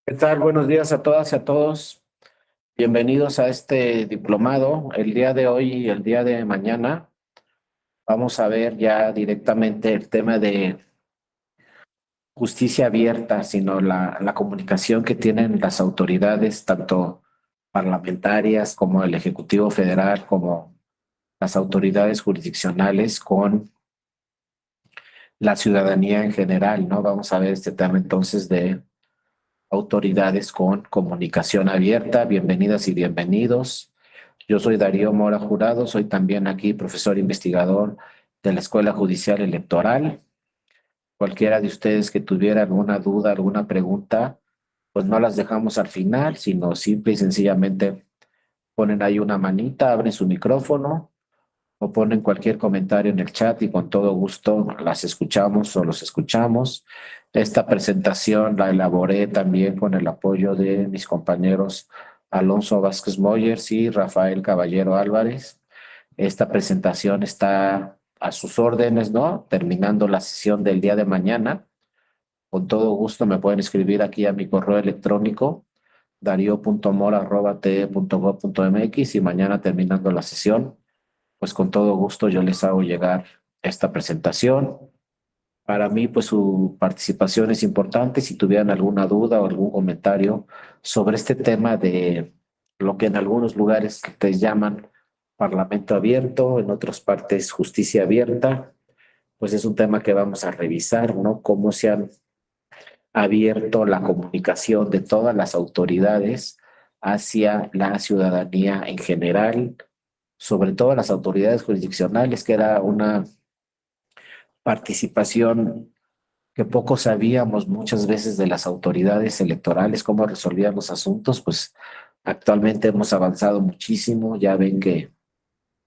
¿Qué tal? Buenos días a todas y a todos. Bienvenidos a este diplomado. El día de hoy y el día de mañana vamos a ver ya directamente el tema de justicia abierta, sino la comunicación que tienen las autoridades, tanto parlamentarias como el Ejecutivo Federal, como las autoridades jurisdiccionales con la ciudadanía en general, ¿no? Vamos a ver este tema entonces de autoridades con comunicación abierta. Bienvenidas y bienvenidos. Yo soy Darío Mora Jurado, soy también aquí profesor investigador de la Escuela Judicial Electoral. Cualquiera de ustedes que tuviera alguna duda, alguna pregunta, pues no las dejamos al final, sino simple y sencillamente ponen ahí una manita, abren su micrófono o ponen cualquier comentario en el chat y con todo gusto las escuchamos o los escuchamos. Esta presentación la elaboré también con el apoyo de mis compañeros Alonso Vázquez Moyers y Rafael Caballero Álvarez. Esta presentación está a sus órdenes, ¿no? Terminando la sesión del día de mañana. Con todo gusto me pueden escribir aquí a mi correo electrónico dario.mora@te.gov.mx y mañana terminando la sesión pues con todo gusto yo les hago llegar esta presentación. Para mí, pues su participación es importante. Si tuvieran alguna duda o algún comentario sobre este tema de lo que en algunos lugares les llaman parlamento abierto, en otras partes justicia abierta, pues es un tema que vamos a revisar, ¿no? Cómo se han abierto la comunicación de todas las autoridades hacia la ciudadanía en general, sobre todo las autoridades jurisdiccionales, que era una participación que poco sabíamos muchas veces de las autoridades electorales, cómo resolvían los asuntos, pues actualmente hemos avanzado muchísimo. Ya ven que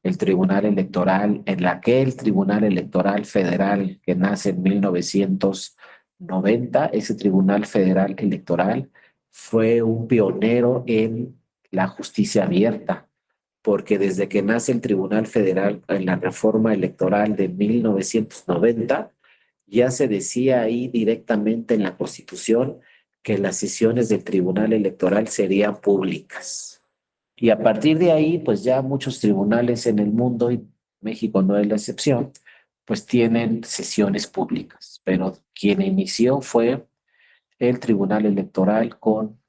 el Tribunal Electoral, en aquel Tribunal Electoral Federal que nace en 1990, ese Tribunal Federal Electoral fue un pionero en la justicia abierta porque desde que nace el Tribunal Federal en la reforma electoral de 1990, ya se decía ahí directamente en la Constitución que las sesiones del Tribunal Electoral serían públicas. Y a partir de ahí, pues ya muchos tribunales en el mundo, y México no es la excepción, pues tienen sesiones públicas. Pero quien inició fue el Tribunal Electoral con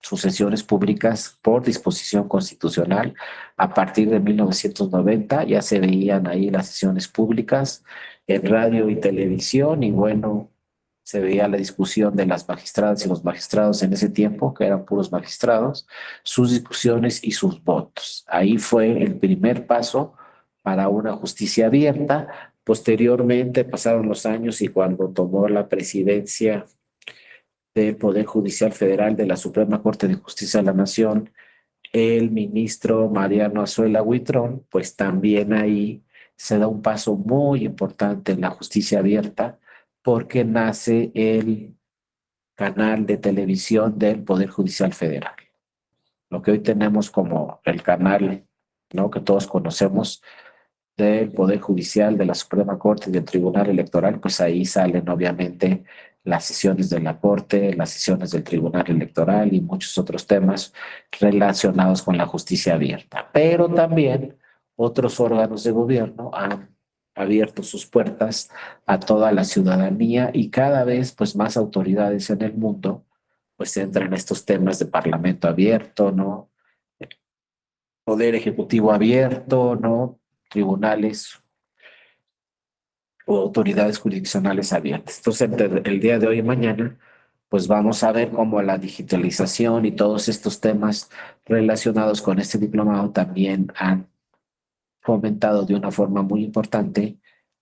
sus sesiones públicas por disposición constitucional. A partir de 1990 ya se veían ahí las sesiones públicas en radio y televisión y bueno, se veía la discusión de las magistradas y los magistrados en ese tiempo, que eran puros magistrados, sus discusiones y sus votos. Ahí fue el primer paso para una justicia abierta. Posteriormente pasaron los años y cuando tomó la presidencia del Poder Judicial Federal de la Suprema Corte de Justicia de la Nación, el ministro Mariano Azuela Huitrón, pues también ahí se da un paso muy importante en la justicia abierta porque nace el canal de televisión del Poder Judicial Federal. Lo que hoy tenemos como el canal, ¿no? Que todos conocemos del Poder Judicial, de la Suprema Corte y del Tribunal Electoral, pues ahí salen obviamente las sesiones de la Corte, las sesiones del Tribunal Electoral y muchos otros temas relacionados con la justicia abierta. Pero también otros órganos de gobierno han abierto sus puertas a toda la ciudadanía y cada vez pues más autoridades en el mundo pues entran en estos temas de parlamento abierto, ¿no? Poder ejecutivo abierto, ¿no? Tribunales o autoridades jurisdiccionales abiertas. Entonces, entre el día de hoy y mañana, pues vamos a ver cómo la digitalización y todos estos temas relacionados con este diplomado también han fomentado de una forma muy importante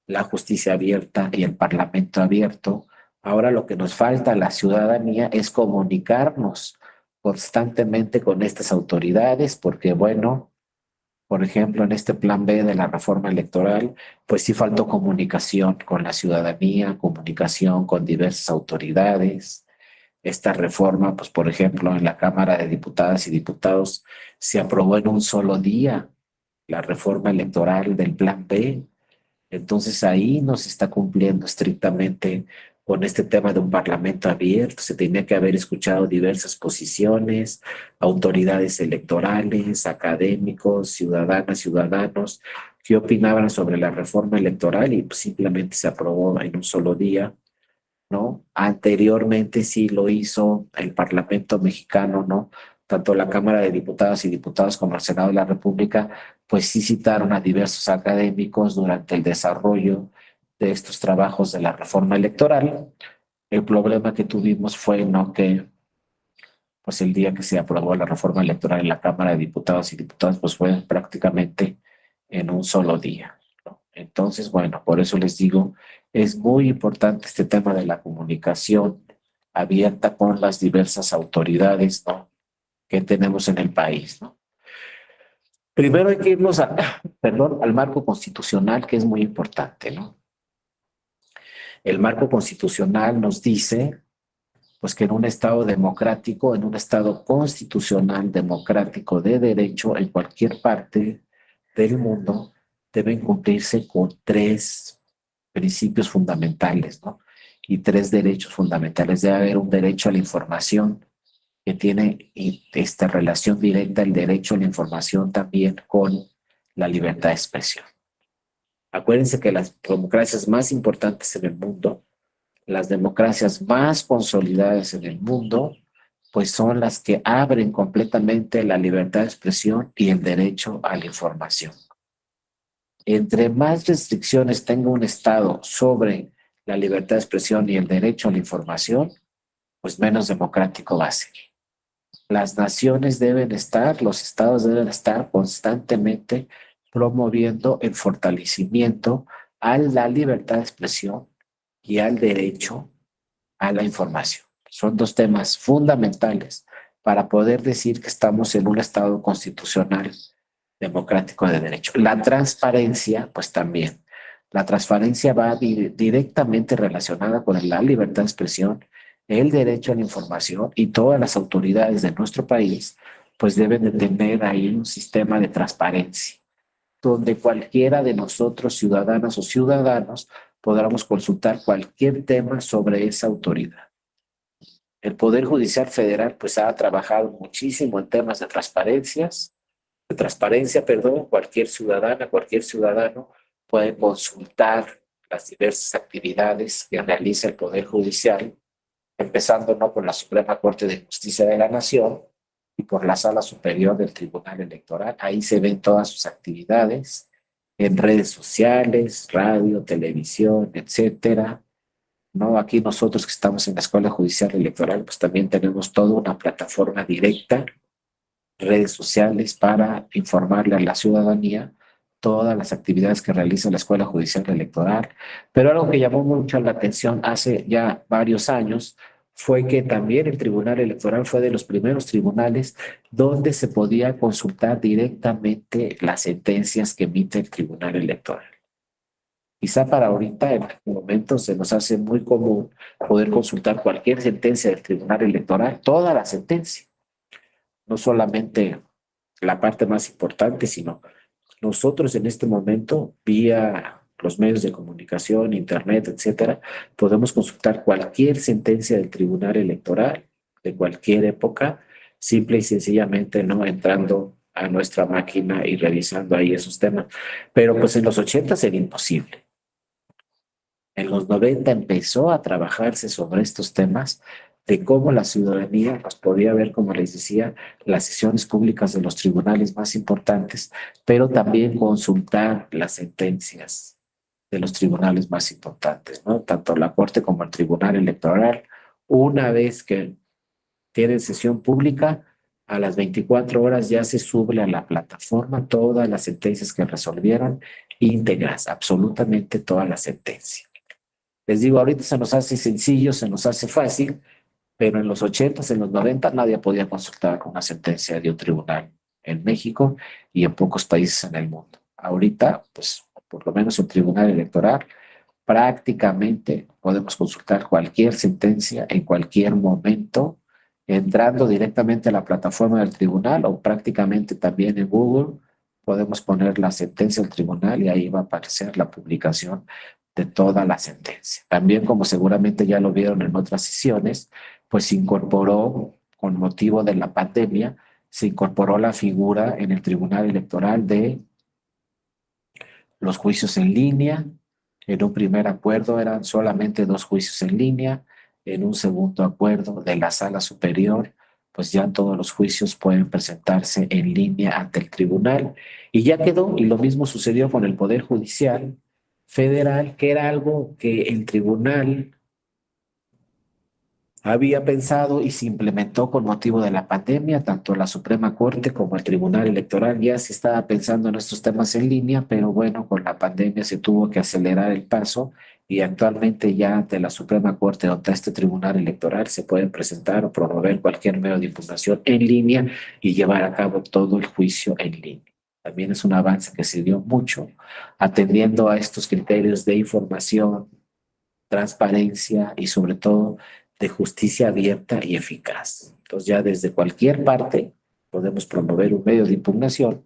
la justicia abierta y el parlamento abierto. Ahora lo que nos falta a la ciudadanía es comunicarnos constantemente con estas autoridades, porque bueno, por ejemplo, en este plan B de la reforma electoral, pues sí faltó comunicación con la ciudadanía, comunicación con diversas autoridades. Esta reforma, pues por ejemplo, en la Cámara de Diputadas y Diputados se aprobó en un solo día la reforma electoral del plan B. Entonces ahí no se está cumpliendo estrictamente con este tema de un parlamento abierto, se tenía que haber escuchado diversas posiciones, autoridades electorales, académicos, ciudadanas, ciudadanos, qué opinaban sobre la reforma electoral y pues, simplemente se aprobó en un solo día, ¿no? Anteriormente sí lo hizo el Parlamento mexicano, ¿no? Tanto la Cámara de Diputadas y Diputados como el Senado de la República, pues sí citaron a diversos académicos durante el desarrollo de estos trabajos de la reforma electoral. El problema que tuvimos fue, ¿no? Que pues el día que se aprobó la reforma electoral en la Cámara de Diputados y Diputadas, pues fue prácticamente en un solo día, ¿no? Entonces, bueno, por eso les digo, es muy importante este tema de la comunicación abierta con las diversas autoridades, ¿no? Que tenemos en el país, ¿no? Primero hay que irnos perdón, al marco constitucional, que es muy importante, ¿no? El marco constitucional nos dice pues que en un Estado democrático, en un Estado constitucional, democrático, de derecho, en cualquier parte del mundo, deben cumplirse con tres principios fundamentales, ¿no? Y tres derechos fundamentales. Debe haber un derecho a la información que tiene esta relación directa, el derecho a la información también con la libertad de expresión. Acuérdense que las democracias más importantes en el mundo, las democracias más consolidadas en el mundo, pues son las que abren completamente la libertad de expresión y el derecho a la información. Entre más restricciones tenga un Estado sobre la libertad de expresión y el derecho a la información, pues menos democrático va a ser. Las naciones deben estar, los estados deben estar constantemente promoviendo el fortalecimiento a la libertad de expresión y al derecho a la información. Son dos temas fundamentales para poder decir que estamos en un Estado constitucional democrático de derecho. La transparencia, pues también. La transparencia va directamente relacionada con la libertad de expresión, el derecho a la información y todas las autoridades de nuestro país, pues deben de tener ahí un sistema de transparencia donde cualquiera de nosotros, ciudadanas o ciudadanos, podamos consultar cualquier tema sobre esa autoridad. El Poder Judicial Federal pues ha trabajado muchísimo en temas de transparencia, perdón, cualquier ciudadana, cualquier ciudadano puede consultar las diversas actividades que realiza el Poder Judicial, empezando no por la Suprema Corte de Justicia de la Nación y por la Sala Superior del Tribunal Electoral. Ahí se ven todas sus actividades en redes sociales, radio, televisión, etcétera. ¿No? Aquí nosotros que estamos en la Escuela Judicial Electoral, pues también tenemos toda una plataforma directa, redes sociales para informarle a la ciudadanía todas las actividades que realiza la Escuela Judicial Electoral. Pero algo que llamó mucho la atención hace ya varios años fue que también el Tribunal Electoral fue de los primeros tribunales donde se podía consultar directamente las sentencias que emite el Tribunal Electoral. Quizá para ahorita, en este momento, se nos hace muy común poder consultar cualquier sentencia del Tribunal Electoral, toda la sentencia, no solamente la parte más importante, sino nosotros en este momento, vía los medios de comunicación, internet, etcétera, podemos consultar cualquier sentencia del Tribunal Electoral de cualquier época, simple y sencillamente no entrando a nuestra máquina y revisando ahí esos temas. Pero pues en los 80 era imposible. En los 90 empezó a trabajarse sobre estos temas de cómo la ciudadanía pues, podía ver, como les decía, las sesiones públicas de los tribunales más importantes, pero también consultar las sentencias de los tribunales más importantes, ¿no? Tanto la Corte como el Tribunal Electoral. Una vez que tienen sesión pública, a las 24 horas ya se sube a la plataforma todas las sentencias que resolvieron, íntegras, absolutamente todas las sentencias. Les digo, ahorita se nos hace sencillo, se nos hace fácil, pero en los 80, en los 90, nadie podía consultar una sentencia de un tribunal en México y en pocos países en el mundo. Ahorita, pues, por lo menos el Tribunal Electoral, prácticamente podemos consultar cualquier sentencia en cualquier momento, entrando directamente a la plataforma del tribunal o prácticamente también en Google. Podemos poner la sentencia del tribunal y ahí va a aparecer la publicación de toda la sentencia. También, como seguramente ya lo vieron en otras sesiones, pues se incorporó, con motivo de la pandemia, se incorporó la figura en el Tribunal Electoral de los juicios en línea. En un primer acuerdo eran solamente 2 juicios en línea. En un segundo acuerdo de la Sala Superior, pues ya todos los juicios pueden presentarse en línea ante el tribunal. Y ya quedó, y lo mismo sucedió con el Poder Judicial Federal, que era algo que el tribunal había pensado y se implementó con motivo de la pandemia. Tanto la Suprema Corte como el Tribunal Electoral ya se estaba pensando en estos temas en línea, pero bueno, con la pandemia se tuvo que acelerar el paso y actualmente ya ante la Suprema Corte o ante este Tribunal Electoral se pueden presentar o promover cualquier medio de impugnación en línea y llevar a cabo todo el juicio en línea. También es un avance que se dio mucho atendiendo a estos criterios de información, transparencia y sobre todo de justicia abierta y eficaz. Entonces ya desde cualquier parte podemos promover un medio de impugnación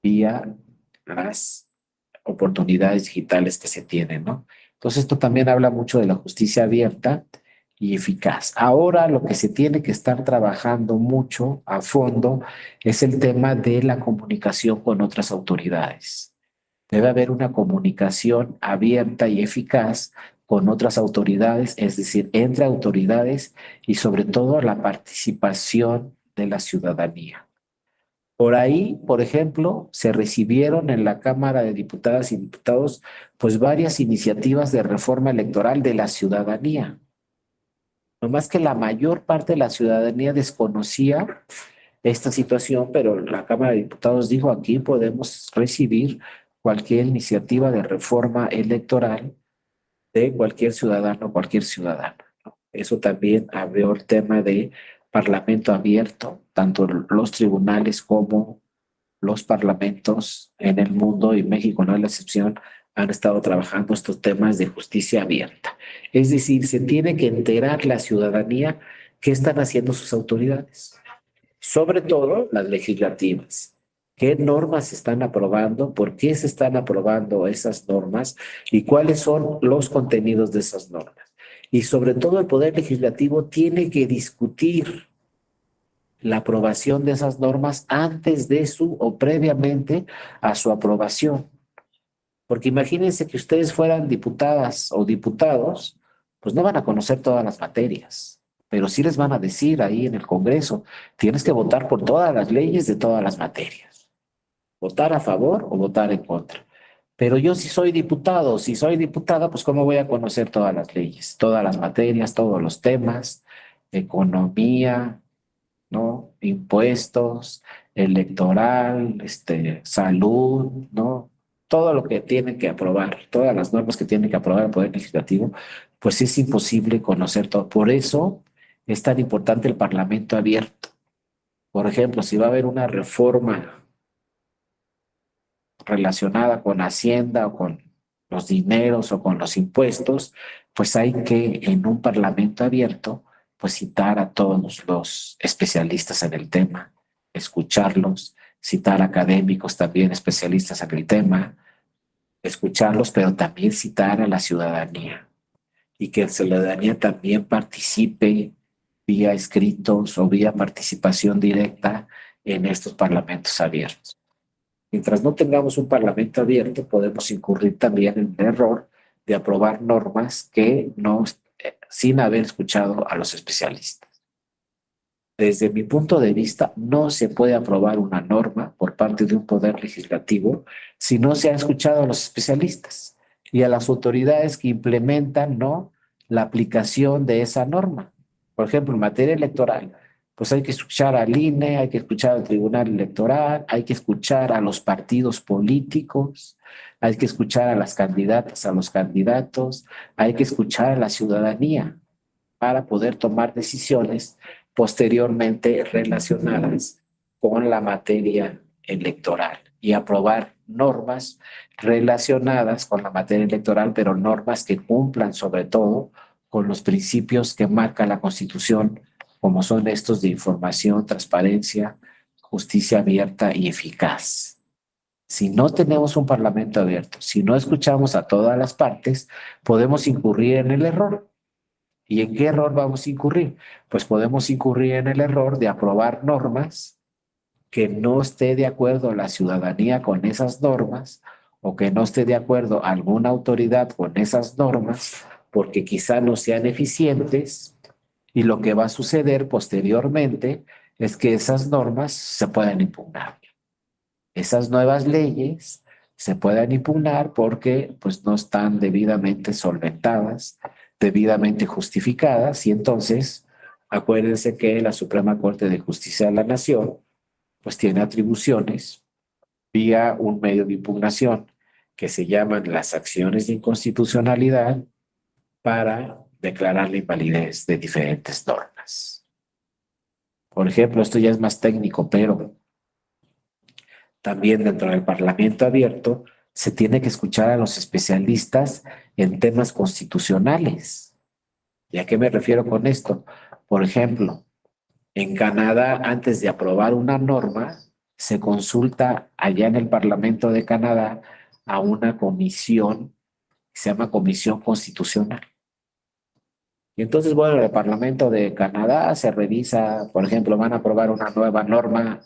vía las oportunidades digitales que se tienen, ¿no? Entonces esto también habla mucho de la justicia abierta y eficaz. Ahora lo que se tiene que estar trabajando mucho a fondo es el tema de la comunicación con otras autoridades. Debe haber una comunicación abierta y eficaz con otras autoridades, es decir, entre autoridades y sobre todo la participación de la ciudadanía. Por ahí, por ejemplo, se recibieron en la Cámara de Diputadas y Diputados pues varias iniciativas de reforma electoral de la ciudadanía. No más que la mayor parte de la ciudadanía desconocía esta situación, pero la Cámara de Diputados dijo aquí podemos recibir cualquier iniciativa de reforma electoral de cualquier ciudadano, cualquier ciudadana, ¿no? Eso también abrió el tema de parlamento abierto, tanto los tribunales como los parlamentos en el mundo, y México no es la excepción, han estado trabajando estos temas de justicia abierta. Es decir, se tiene que enterar la ciudadanía qué están haciendo sus autoridades, sobre todo las legislativas. ¿Qué normas se están aprobando? ¿Por qué se están aprobando esas normas? ¿Y cuáles son los contenidos de esas normas? Y sobre todo el Poder Legislativo tiene que discutir la aprobación de esas normas antes de su o previamente a su aprobación. Porque imagínense que ustedes fueran diputadas o diputados, pues no van a conocer todas las materias, pero sí les van a decir ahí en el Congreso, tienes que votar por todas las leyes de todas las materias, votar a favor o votar en contra. Pero yo si soy diputado, si soy diputada, pues ¿cómo voy a conocer todas las leyes, todas las materias, todos los temas, economía, ¿no? Impuestos, electoral, salud, ¿no? Todo lo que tiene que aprobar, todas las normas que tiene que aprobar el Poder Legislativo, pues es imposible conocer todo. Por eso es tan importante el Parlamento abierto. Por ejemplo, si va a haber una reforma relacionada con Hacienda o con los dineros o con los impuestos, pues hay que en un parlamento abierto, pues citar a todos los especialistas en el tema, escucharlos, citar académicos también especialistas en el tema, escucharlos, pero también citar a la ciudadanía y que la ciudadanía también participe vía escritos o vía participación directa en estos parlamentos abiertos. Mientras no tengamos un parlamento abierto, podemos incurrir también en el error de aprobar normas que no, sin haber escuchado a los especialistas. Desde mi punto de vista, no se puede aprobar una norma por parte de un poder legislativo si no se ha escuchado a los especialistas y a las autoridades que implementan, ¿no?, la aplicación de esa norma. Por ejemplo, en materia electoral, pues hay que escuchar al INE, hay que escuchar al Tribunal Electoral, hay que escuchar a los partidos políticos, hay que escuchar a las candidatas, a los candidatos, hay que escuchar a la ciudadanía para poder tomar decisiones posteriormente relacionadas con la materia electoral y aprobar normas relacionadas con la materia electoral, pero normas que cumplan sobre todo con los principios que marca la Constitución, como son estos de información, transparencia, justicia abierta y eficaz. Si no tenemos un parlamento abierto, si no escuchamos a todas las partes, podemos incurrir en el error. ¿Y en qué error vamos a incurrir? Pues podemos incurrir en el error de aprobar normas que no esté de acuerdo la ciudadanía con esas normas o que no esté de acuerdo alguna autoridad con esas normas porque quizá no sean eficientes y lo que va a suceder posteriormente es que esas normas se puedan impugnar. Esas nuevas leyes se puedan impugnar porque pues no están debidamente solventadas, debidamente justificadas y entonces acuérdense que la Suprema Corte de Justicia de la Nación pues tiene atribuciones vía un medio de impugnación que se llaman las acciones de inconstitucionalidad para declarar la invalidez de diferentes normas. Por ejemplo, esto ya es más técnico, pero también dentro del Parlamento abierto se tiene que escuchar a los especialistas en temas constitucionales. ¿Y a qué me refiero con esto? Por ejemplo, en Canadá, antes de aprobar una norma, se consulta allá en el Parlamento de Canadá a una comisión que se llama Comisión Constitucional. Y entonces, bueno, en el Parlamento de Canadá se revisa, por ejemplo, van a aprobar una nueva norma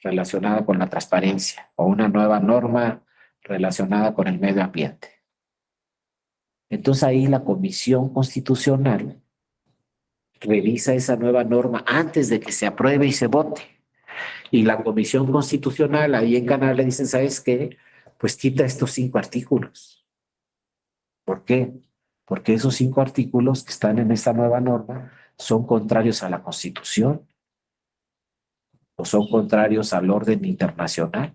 relacionada con la transparencia o una nueva norma relacionada con el medio ambiente. Entonces ahí la Comisión Constitucional revisa esa nueva norma antes de que se apruebe y se vote. Y la Comisión Constitucional ahí en Canadá le dicen, ¿sabes qué? Pues quita estos 5 artículos. ¿Por qué? Porque esos 5 artículos que están en esta nueva norma son contrarios a la Constitución o son contrarios al orden internacional.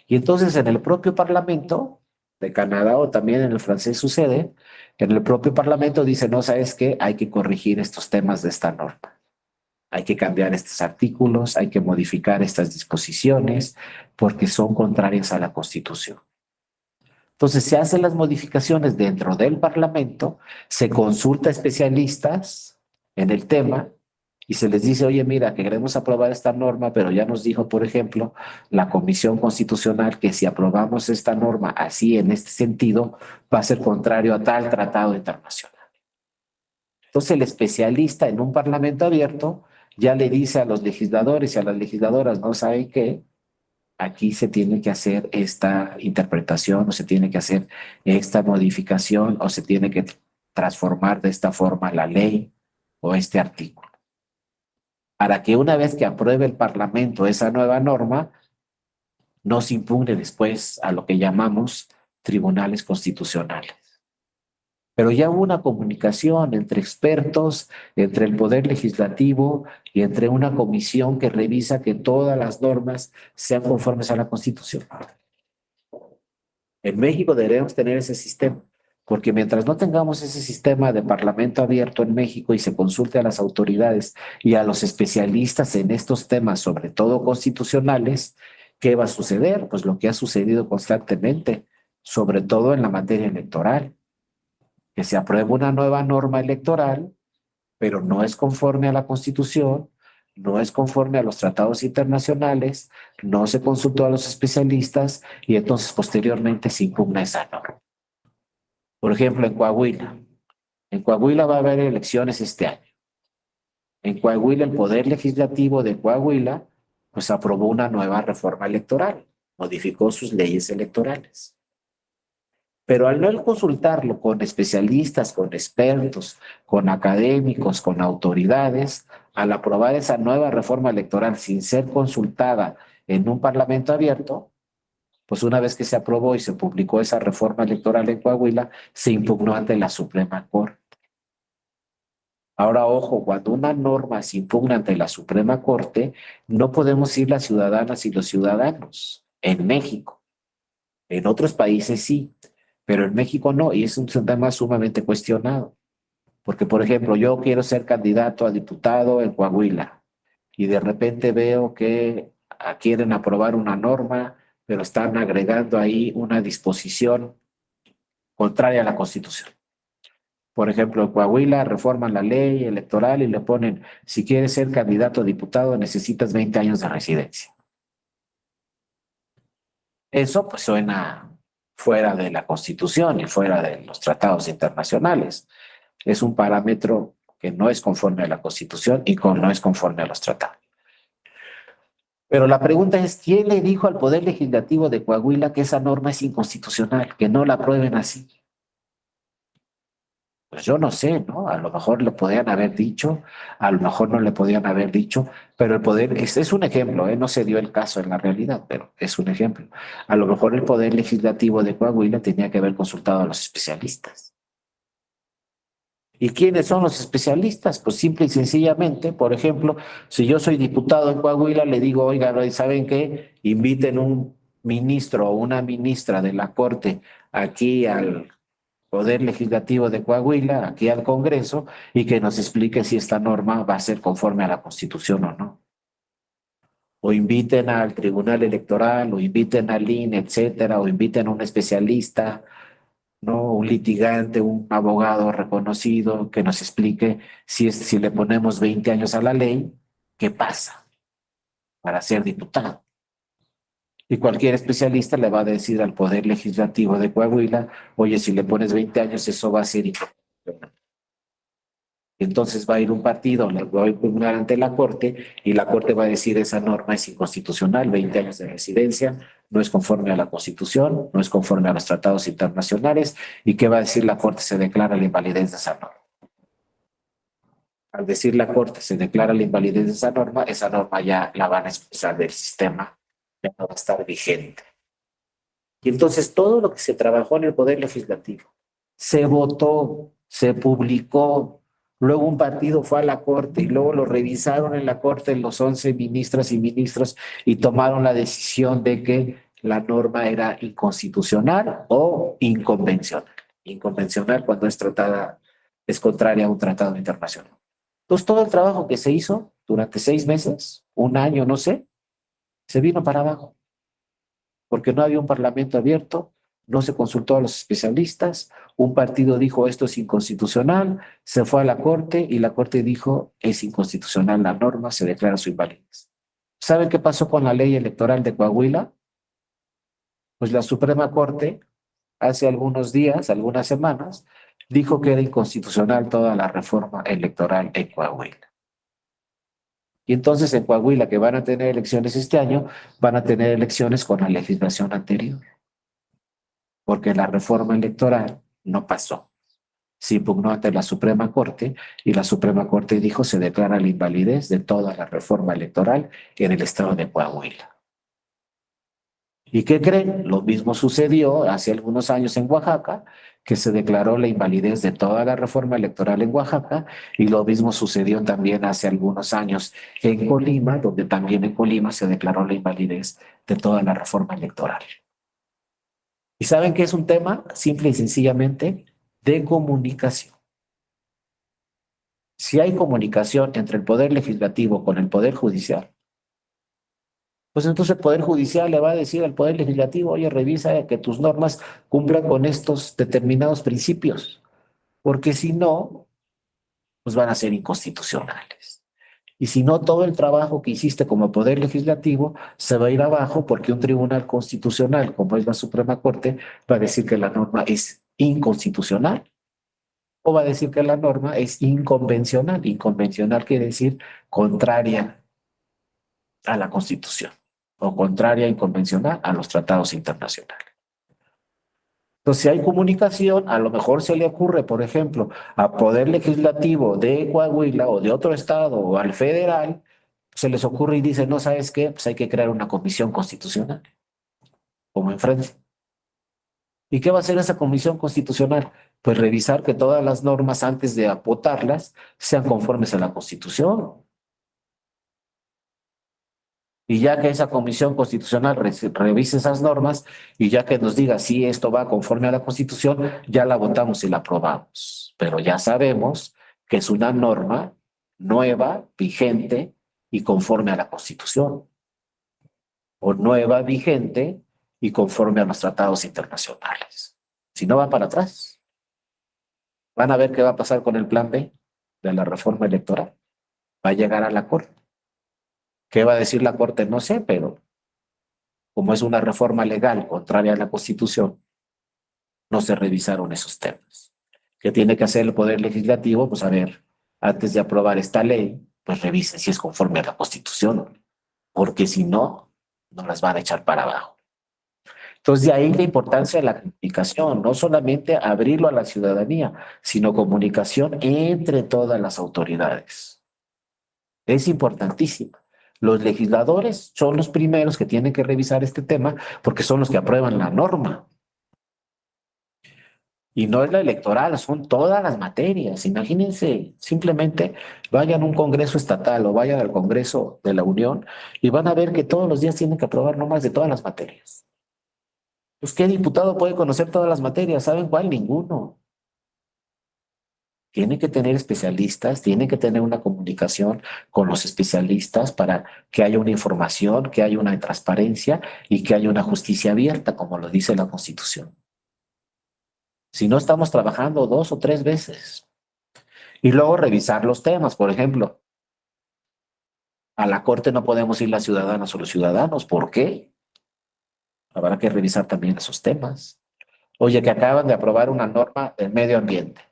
Y entonces en el propio Parlamento de Canadá o también en el francés sucede, en el propio Parlamento dice, no, ¿sabes qué? Hay que corregir estos temas de esta norma. Hay que cambiar estos artículos, hay que modificar estas disposiciones porque son contrarias a la Constitución. Entonces se hacen las modificaciones dentro del Parlamento, se consulta a especialistas en el tema y se les dice, oye, mira, que queremos aprobar esta norma, pero ya nos dijo, por ejemplo, la Comisión Constitucional que si aprobamos esta norma así, en este sentido, va a ser contrario a tal tratado internacional. Entonces el especialista en un Parlamento abierto ya le dice a los legisladores y a las legisladoras, ¿no saben qué? Aquí se tiene que hacer esta interpretación o se tiene que hacer esta modificación o se tiene que transformar de esta forma la ley o este artículo. Para que una vez que apruebe el Parlamento esa nueva norma, no se impugne después a lo que llamamos tribunales constitucionales. Pero ya hubo una comunicación entre expertos, entre el Poder Legislativo y entre una comisión que revisa que todas las normas sean conformes a la Constitución. En México deberíamos tener ese sistema, porque mientras no tengamos ese sistema de parlamento abierto en México y se consulte a las autoridades y a los especialistas en estos temas, sobre todo constitucionales, ¿qué va a suceder? Pues lo que ha sucedido constantemente, sobre todo en la materia electoral, que se aprueba una nueva norma electoral, pero no es conforme a la Constitución, no es conforme a los tratados internacionales, no se consultó a los especialistas y entonces posteriormente se impugna esa norma. Por ejemplo, en Coahuila. En Coahuila va a haber elecciones este año. En Coahuila, el Poder Legislativo de Coahuila, pues aprobó una nueva reforma electoral, modificó sus leyes electorales. Pero al no consultarlo con especialistas, con expertos, con académicos, con autoridades, al aprobar esa nueva reforma electoral sin ser consultada en un parlamento abierto, pues una vez que se aprobó y se publicó esa reforma electoral en Coahuila, se impugnó ante la Suprema Corte. Ahora, ojo, cuando una norma se impugna ante la Suprema Corte, no podemos ir las ciudadanas y los ciudadanos en México. En otros países sí, pero en México no, y es un tema sumamente cuestionado. Porque, por ejemplo, yo quiero ser candidato a diputado en Coahuila y de repente veo que quieren aprobar una norma, pero están agregando ahí una disposición contraria a la Constitución. Por ejemplo, en Coahuila reforman la ley electoral y le ponen, si quieres ser candidato a diputado necesitas 20 años de residencia. Eso pues suena fuera de la Constitución y fuera de los tratados internacionales. Es un parámetro que no es conforme a la Constitución y no es conforme a los tratados. Pero la pregunta es, ¿quién le dijo al Poder Legislativo de Coahuila que esa norma es inconstitucional, que no la aprueben así? Pues yo no sé, ¿no? A lo mejor le podían haber dicho, a lo mejor no le podían haber dicho, pero el poder, es un ejemplo, ¿eh? No se dio el caso en la realidad, pero es un ejemplo. A lo mejor el Poder Legislativo de Coahuila tenía que haber consultado a los especialistas. ¿Y quiénes son los especialistas? Pues simple y sencillamente, por ejemplo, si yo soy diputado en Coahuila, le digo, oigan, ¿saben qué? Inviten un ministro o una ministra de la Corte aquí al Poder Legislativo de Coahuila, aquí al Congreso, y que nos explique si esta norma va a ser conforme a la Constitución o no. O inviten al Tribunal Electoral, o inviten al INE, etcétera, o inviten a un especialista, ¿no? Un litigante, un abogado reconocido que nos explique si le ponemos 20 años a la ley, ¿qué pasa para ser diputado? Y cualquier especialista le va a decir al Poder Legislativo de Coahuila, oye, si le pones 20 años, eso va a ser inconstitucional. Entonces va a ir un partido, le va a impugnar ante la Corte y la Corte va a decir esa norma es inconstitucional, 20 años de residencia, no es conforme a la Constitución, no es conforme a los tratados internacionales. ¿Y qué va a decir la Corte? Se declara la invalidez de esa norma. Al decir la Corte se declara la invalidez de esa norma ya la van a expulsar del sistema, ya no va a estar vigente. Y entonces todo lo que se trabajó en el Poder Legislativo, se votó, se publicó, luego un partido fue a la Corte y luego lo revisaron en la Corte los 11 ministras y ministros y tomaron la decisión de que la norma era inconstitucional o inconvencional. Inconvencional cuando es tratada, es contraria a un tratado internacional. Entonces todo el trabajo que se hizo durante 6 meses, un año, no sé, se vino para abajo porque no había un parlamento abierto, no se consultó a los especialistas, un partido dijo esto es inconstitucional, se fue a la Corte y la Corte dijo es inconstitucional la norma, se declara su invalidez. ¿Saben qué pasó con la ley electoral de Coahuila? Pues la Suprema Corte hace algunos días, algunas semanas, dijo que era inconstitucional toda la reforma electoral en Coahuila. Y entonces en Coahuila, que van a tener elecciones este año, van a tener elecciones con la legislación anterior, porque la reforma electoral no pasó. Se impugnó ante la Suprema Corte y la Suprema Corte dijo se declara la invalidez de toda la reforma electoral en el estado de Coahuila. ¿Y qué creen? Lo mismo sucedió hace algunos años en Oaxaca, que se declaró la invalidez de toda la reforma electoral en Oaxaca, y lo mismo sucedió también hace algunos años en Colima, donde también en Colima se declaró la invalidez de toda la reforma electoral. ¿Y saben qué es un tema? Simple y sencillamente de comunicación. Si hay comunicación entre el Poder Legislativo con el Poder Judicial, pues entonces el Poder Judicial le va a decir al Poder Legislativo, oye, revisa que tus normas cumplan con estos determinados principios, porque si no, pues van a ser inconstitucionales. Y si no, todo el trabajo que hiciste como Poder Legislativo se va a ir abajo porque un tribunal constitucional, como es la Suprema Corte, va a decir que la norma es inconstitucional o va a decir que la norma es inconvencional. Inconvencional quiere decir contraria a la Constitución o contraria e inconvencional a los tratados internacionales. Entonces, si hay comunicación, a lo mejor se le ocurre, por ejemplo, a Poder Legislativo de Coahuila o de otro estado o al federal, se les ocurre y dice, no, ¿sabes qué? Pues hay que crear una comisión constitucional, como en Francia. ¿Y qué va a hacer esa comisión constitucional? Pues revisar que todas las normas antes de votarlas sean conformes a la Constitución. Y ya que esa comisión constitucional revise esas normas y ya que nos diga si esto va conforme a la Constitución, ya la votamos y la aprobamos. Pero ya sabemos que es una norma nueva, vigente y conforme a la Constitución. O nueva, vigente y conforme a los tratados internacionales. Si no va para atrás, van a ver qué va a pasar con el plan B de la reforma electoral. Va a llegar a la Corte. ¿Qué va a decir la Corte? No sé, pero como es una reforma legal contraria a la Constitución, no se revisaron esos temas. ¿Qué tiene que hacer el Poder Legislativo? Pues a ver, antes de aprobar esta ley, pues revisen si es conforme a la Constitución, porque si no, no las van a echar para abajo. Entonces, de ahí la importancia de la comunicación, no solamente abrirlo a la ciudadanía, sino comunicación entre todas las autoridades. Es importantísimo. Los legisladores son los primeros que tienen que revisar este tema porque son los que aprueban la norma. Y no es la electoral, son todas las materias. Imagínense, simplemente vayan a un congreso estatal o vayan al Congreso de la Unión y van a ver que todos los días tienen que aprobar normas de todas las materias. Pues, ¿qué diputado puede conocer todas las materias? ¿Saben cuál? Ninguno. Tiene que tener especialistas, tiene que tener una comunicación con los especialistas para que haya una información, que haya una transparencia y que haya una justicia abierta, como lo dice la Constitución. Si no, estamos trabajando 2 o 3 veces. Y luego revisar los temas. Por ejemplo, a la Corte no podemos ir las ciudadanas o los ciudadanos. ¿Por qué? Habrá que revisar también esos temas. Oye, que acaban de aprobar una norma del medio ambiente,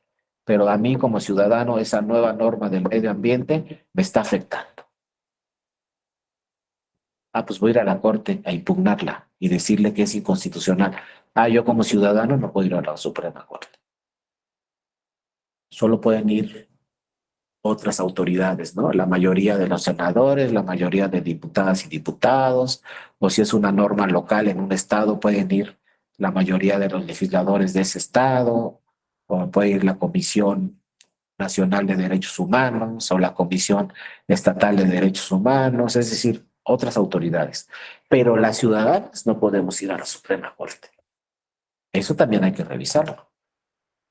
pero a mí como ciudadano esa nueva norma del medio ambiente me está afectando. Ah, pues voy a ir a la Corte a impugnarla y decirle que es inconstitucional. Ah, yo como ciudadano no puedo ir a la Suprema Corte. Solo pueden ir otras autoridades, ¿no? La mayoría de los senadores, la mayoría de diputadas y diputados, o si es una norma local en un estado, pueden ir la mayoría de los legisladores de ese estado, o puede ir la Comisión Nacional de Derechos Humanos o la Comisión Estatal de Derechos Humanos, es decir, otras autoridades. Pero las ciudadanas no podemos ir a la Suprema Corte. Eso también hay que revisarlo.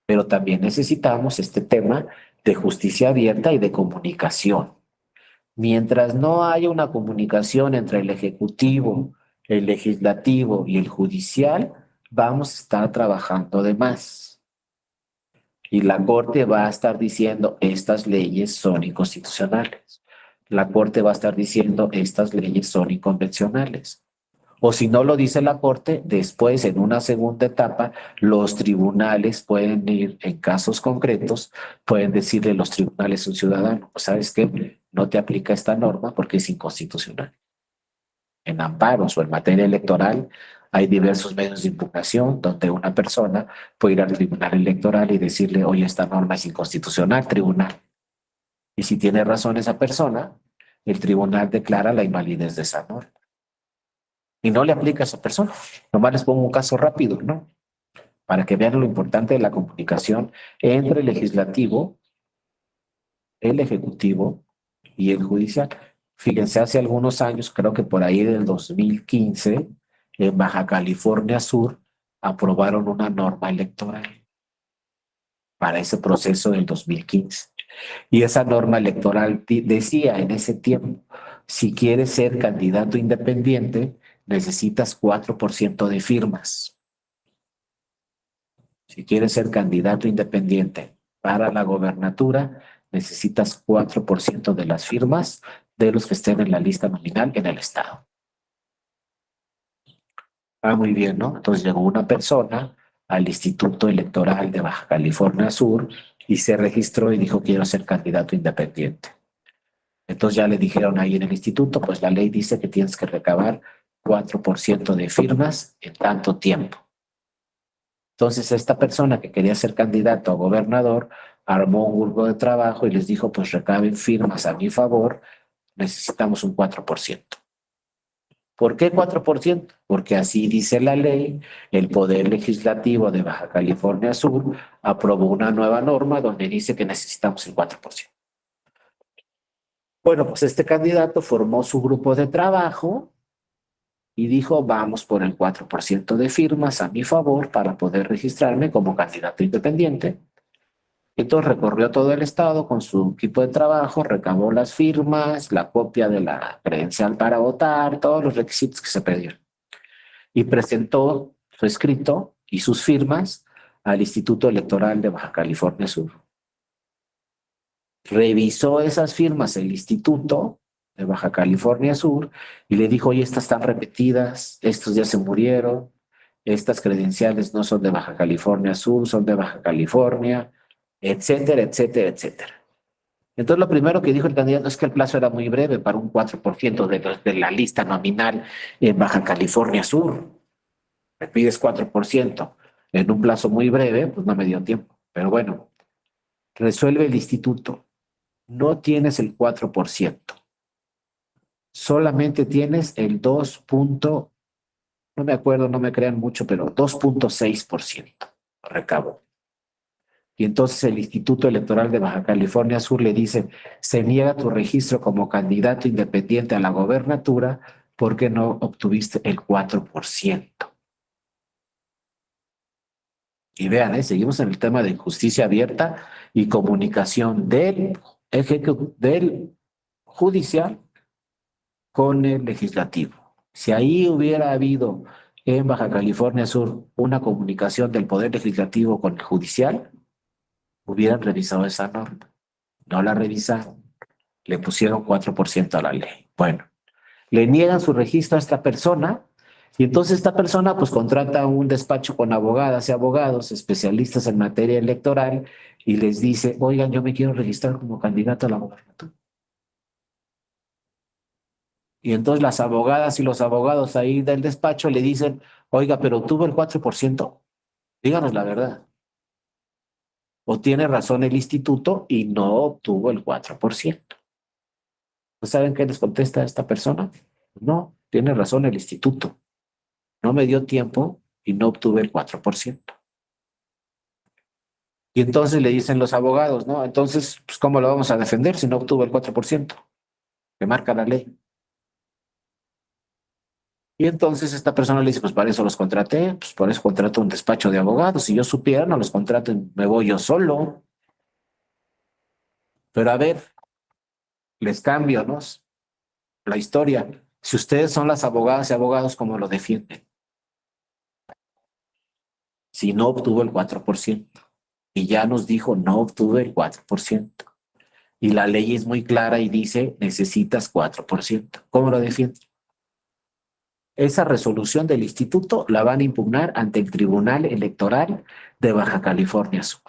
Pero también necesitamos este tema de justicia abierta y de comunicación. Mientras no haya una comunicación entre el ejecutivo, el legislativo y el judicial, vamos a estar trabajando de más. Y la Corte va a estar diciendo, estas leyes son inconstitucionales. La Corte va a estar diciendo, estas leyes son inconvencionales. O si no lo dice la Corte, después en una segunda etapa, los tribunales pueden ir en casos concretos, pueden decirle a los tribunales a un ciudadano, pues sabes qué, no te aplica esta norma porque es inconstitucional. En amparos o en materia electoral hay diversos medios de impugnación donde una persona puede ir al tribunal electoral y decirle, oye, esta norma es inconstitucional, tribunal. Y si tiene razón esa persona, el tribunal declara la invalidez de esa norma y no le aplica a esa persona. Nomás les pongo un caso rápido, ¿no? Para que vean lo importante de la comunicación entre el legislativo, el ejecutivo y el judicial. Fíjense, hace algunos años, creo que por ahí del 2015, en Baja California Sur, aprobaron una norma electoral para ese proceso del 2015. Y esa norma electoral decía en ese tiempo, si quieres ser candidato independiente, necesitas 4% de firmas. Si quieres ser candidato independiente para la gobernatura, necesitas 4% de las firmas de los que estén en la lista nominal en el estado. Ah, muy bien, ¿no? Entonces llegó una persona al Instituto Electoral de Baja California Sur y se registró y dijo, quiero ser candidato independiente. Entonces ya le dijeron ahí en el instituto, pues la ley dice que tienes que recabar 4% de firmas en tanto tiempo. Entonces esta persona que quería ser candidato a gobernador armó un grupo de trabajo y les dijo, pues recaben firmas a mi favor, necesitamos un 4%. ¿Por qué 4%? Porque así dice la ley, el Poder Legislativo de Baja California Sur aprobó una nueva norma donde dice que necesitamos el 4%. Bueno, pues este candidato formó su grupo de trabajo y dijo, vamos por el 4% de firmas a mi favor para poder registrarme como candidato independiente. Entonces recorrió todo el estado con su equipo de trabajo, recabó las firmas, la copia de la credencial para votar, todos los requisitos que se pedían. Y presentó su escrito y sus firmas al Instituto Electoral de Baja California Sur. Revisó esas firmas el instituto de Baja California Sur y le dijo, oye, estas están repetidas, estos ya se murieron, estas credenciales no son de Baja California Sur, son de Baja California, etcétera, etcétera, etcétera. Entonces, lo primero que dijo el candidato es que el plazo era muy breve para un 4% de la lista nominal en Baja California Sur. Me pides 4% en un plazo muy breve, pues no me dio tiempo. Pero bueno, resuelve el instituto. No tienes el 4%. Solamente tienes el 2. No me acuerdo, no me crean mucho, pero 2,6% recabo. Y entonces el Instituto Electoral de Baja California Sur le dice, se niega tu registro como candidato independiente a la gobernatura porque no obtuviste el 4%. Y vean, seguimos en el tema de justicia abierta y comunicación del judicial con el legislativo. Si ahí hubiera habido en Baja California Sur una comunicación del Poder Legislativo con el judicial, hubieran revisado esa norma. No la revisaron. Le pusieron 4% a la ley. Bueno, le niegan su registro a esta persona y entonces esta persona pues contrata un despacho con abogadas y abogados especialistas en materia electoral y les dice, oigan, yo me quiero registrar como candidato a la gobernatura. Y entonces las abogadas y los abogados ahí del despacho le dicen, oiga, pero tuvo el 4%, díganos la verdad. O tiene razón el instituto y no obtuvo el 4%. ¿Pues saben qué les contesta esta persona? No, tiene razón el instituto. No me dio tiempo y no obtuve el 4%. Y entonces le dicen los abogados, ¿no? Entonces, pues, ¿cómo lo vamos a defender si no obtuvo el 4%? Que marca la ley. Y entonces esta persona le dice, pues para eso los contraté, pues por eso contrato un despacho de abogados. Si yo supiera, no los contrato, me voy yo solo. Pero a ver, les cambio, ¿no? La historia. Si ustedes son las abogadas y abogados, ¿cómo lo defienden? Si no obtuvo el 4%. Y ya nos dijo, no obtuve el 4%. Y la ley es muy clara y dice, necesitas 4%. ¿Cómo lo defienden? Esa resolución del instituto la van a impugnar ante el Tribunal Electoral de Baja California Sur.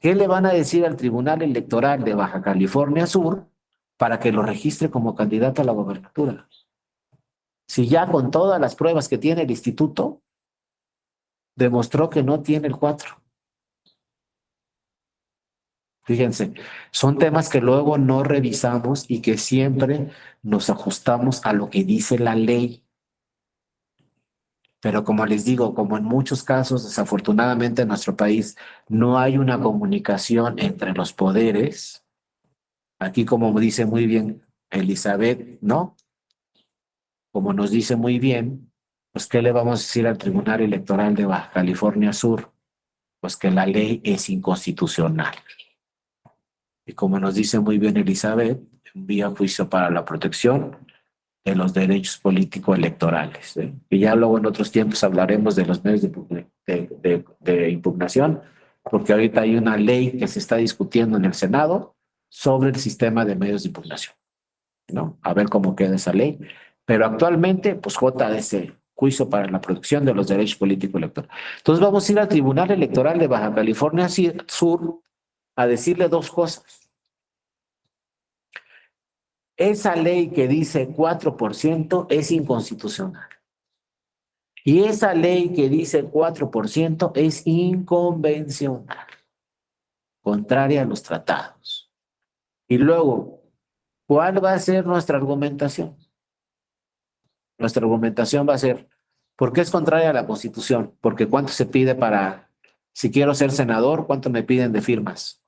¿Qué le van a decir al Tribunal Electoral de Baja California Sur para que lo registre como candidato a la gobernatura? Si ya con todas las pruebas que tiene el instituto, demostró que no tiene el 4. Fíjense, son temas que luego no revisamos y que siempre nos ajustamos a lo que dice la ley. Pero como les digo, como en muchos casos, desafortunadamente en nuestro país no hay una comunicación entre los poderes. Aquí, como dice muy bien Elizabeth, ¿no? Como nos dice muy bien, pues ¿qué le vamos a decir al Tribunal Electoral de Baja California Sur? Pues que la ley es inconstitucional. Y como nos dice muy bien Elizabeth, envía juicio para la protección de los derechos políticos electorales. Y ya luego en otros tiempos hablaremos de los medios de impugnación, porque ahorita hay una ley que se está discutiendo en el Senado sobre el sistema de medios de impugnación, ¿no? A ver cómo queda esa ley. Pero actualmente, pues JDC, juicio para la protección de los derechos políticos electorales. Entonces vamos a ir al Tribunal Electoral de Baja California Sur a decirle dos cosas. Esa ley que dice 4% es inconstitucional. Y esa ley que dice 4% es inconvencional, contraria a los tratados. Y luego, ¿cuál va a ser nuestra argumentación? Nuestra argumentación va a ser, ¿por qué es contraria a la Constitución? Porque ¿cuánto se pide para, si quiero ser senador, cuánto me piden de firmas?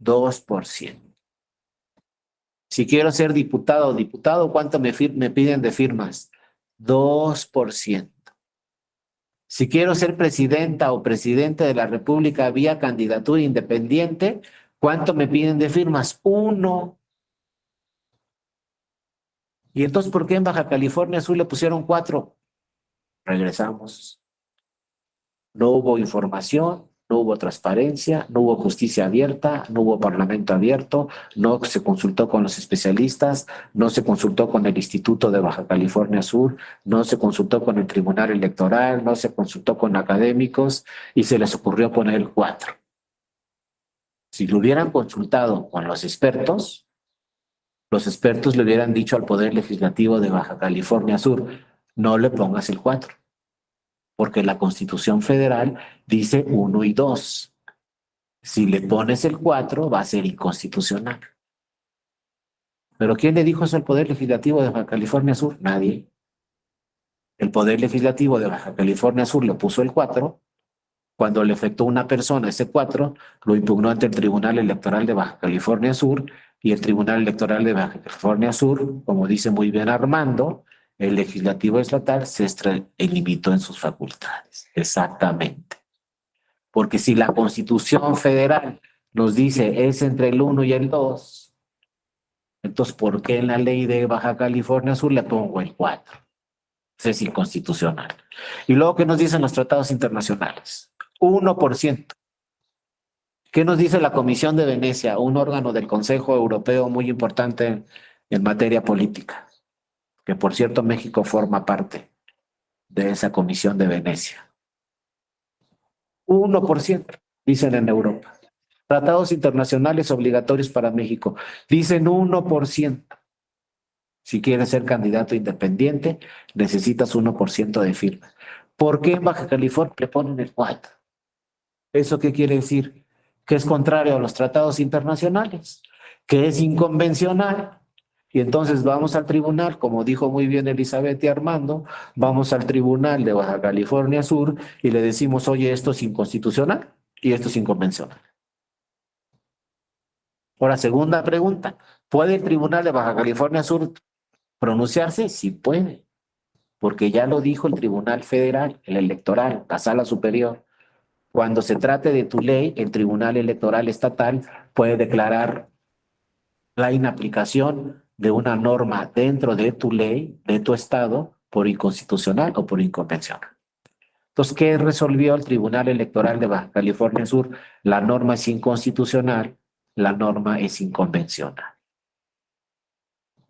2%. Si quiero ser diputado o diputado, ¿cuánto me piden de firmas? 2%. Si quiero ser presidenta o presidente de la República vía candidatura independiente, ¿cuánto me piden de firmas? 1. ¿Y entonces por qué en Baja California Sur le pusieron 4? Regresamos. No hubo información, no hubo transparencia, no hubo justicia abierta, no hubo parlamento abierto, no se consultó con los especialistas, no se consultó con el Instituto de Baja California Sur, no se consultó con el Tribunal Electoral, no se consultó con académicos y se les ocurrió poner el 4. Si lo hubieran consultado con los expertos le hubieran dicho al Poder Legislativo de Baja California Sur, no le pongas el 4, porque la Constitución Federal dice 1 y 2. Si le pones el 4, va a ser inconstitucional. ¿Pero quién le dijo eso al Poder Legislativo de Baja California Sur? Nadie. El Poder Legislativo de Baja California Sur le puso el 4. Cuando le afectó a una persona ese 4, lo impugnó ante el Tribunal Electoral de Baja California Sur y el Tribunal Electoral de Baja California Sur, como dice muy bien Armando, el legislativo estatal se limitó en sus facultades. Exactamente. Porque si la Constitución Federal nos dice es entre el 1 y el 2, entonces ¿por qué en la ley de Baja California Sur le pongo el 4? Es inconstitucional. Y luego, ¿qué nos dicen los tratados internacionales? 1%. ¿Qué nos dice la Comisión de Venecia, un órgano del Consejo Europeo muy importante en materia política? Que por cierto México forma parte de esa Comisión de Venecia. 1%, dicen en Europa. Tratados internacionales obligatorios para México, dicen 1%. Si quieres ser candidato independiente, necesitas 1% de firma. ¿Por qué en Baja California le ponen el 4? ¿Eso qué quiere decir? Que es contrario a los tratados internacionales, que es inconvencional. Y entonces vamos al tribunal, como dijo muy bien Elizabeth y Armando, vamos al tribunal de Baja California Sur y le decimos, oye, esto es inconstitucional y esto es inconvencional. Ahora, segunda pregunta, ¿puede el tribunal de Baja California Sur pronunciarse? Sí puede, porque ya lo dijo el Tribunal Federal, el electoral, la sala superior. Cuando se trate de tu ley, el Tribunal Electoral Estatal puede declarar la inaplicación de una norma dentro de tu ley, de tu estado, por inconstitucional o por inconvencional. Entonces, ¿qué resolvió el Tribunal Electoral de Baja California Sur? La norma es inconstitucional, la norma es inconvencional.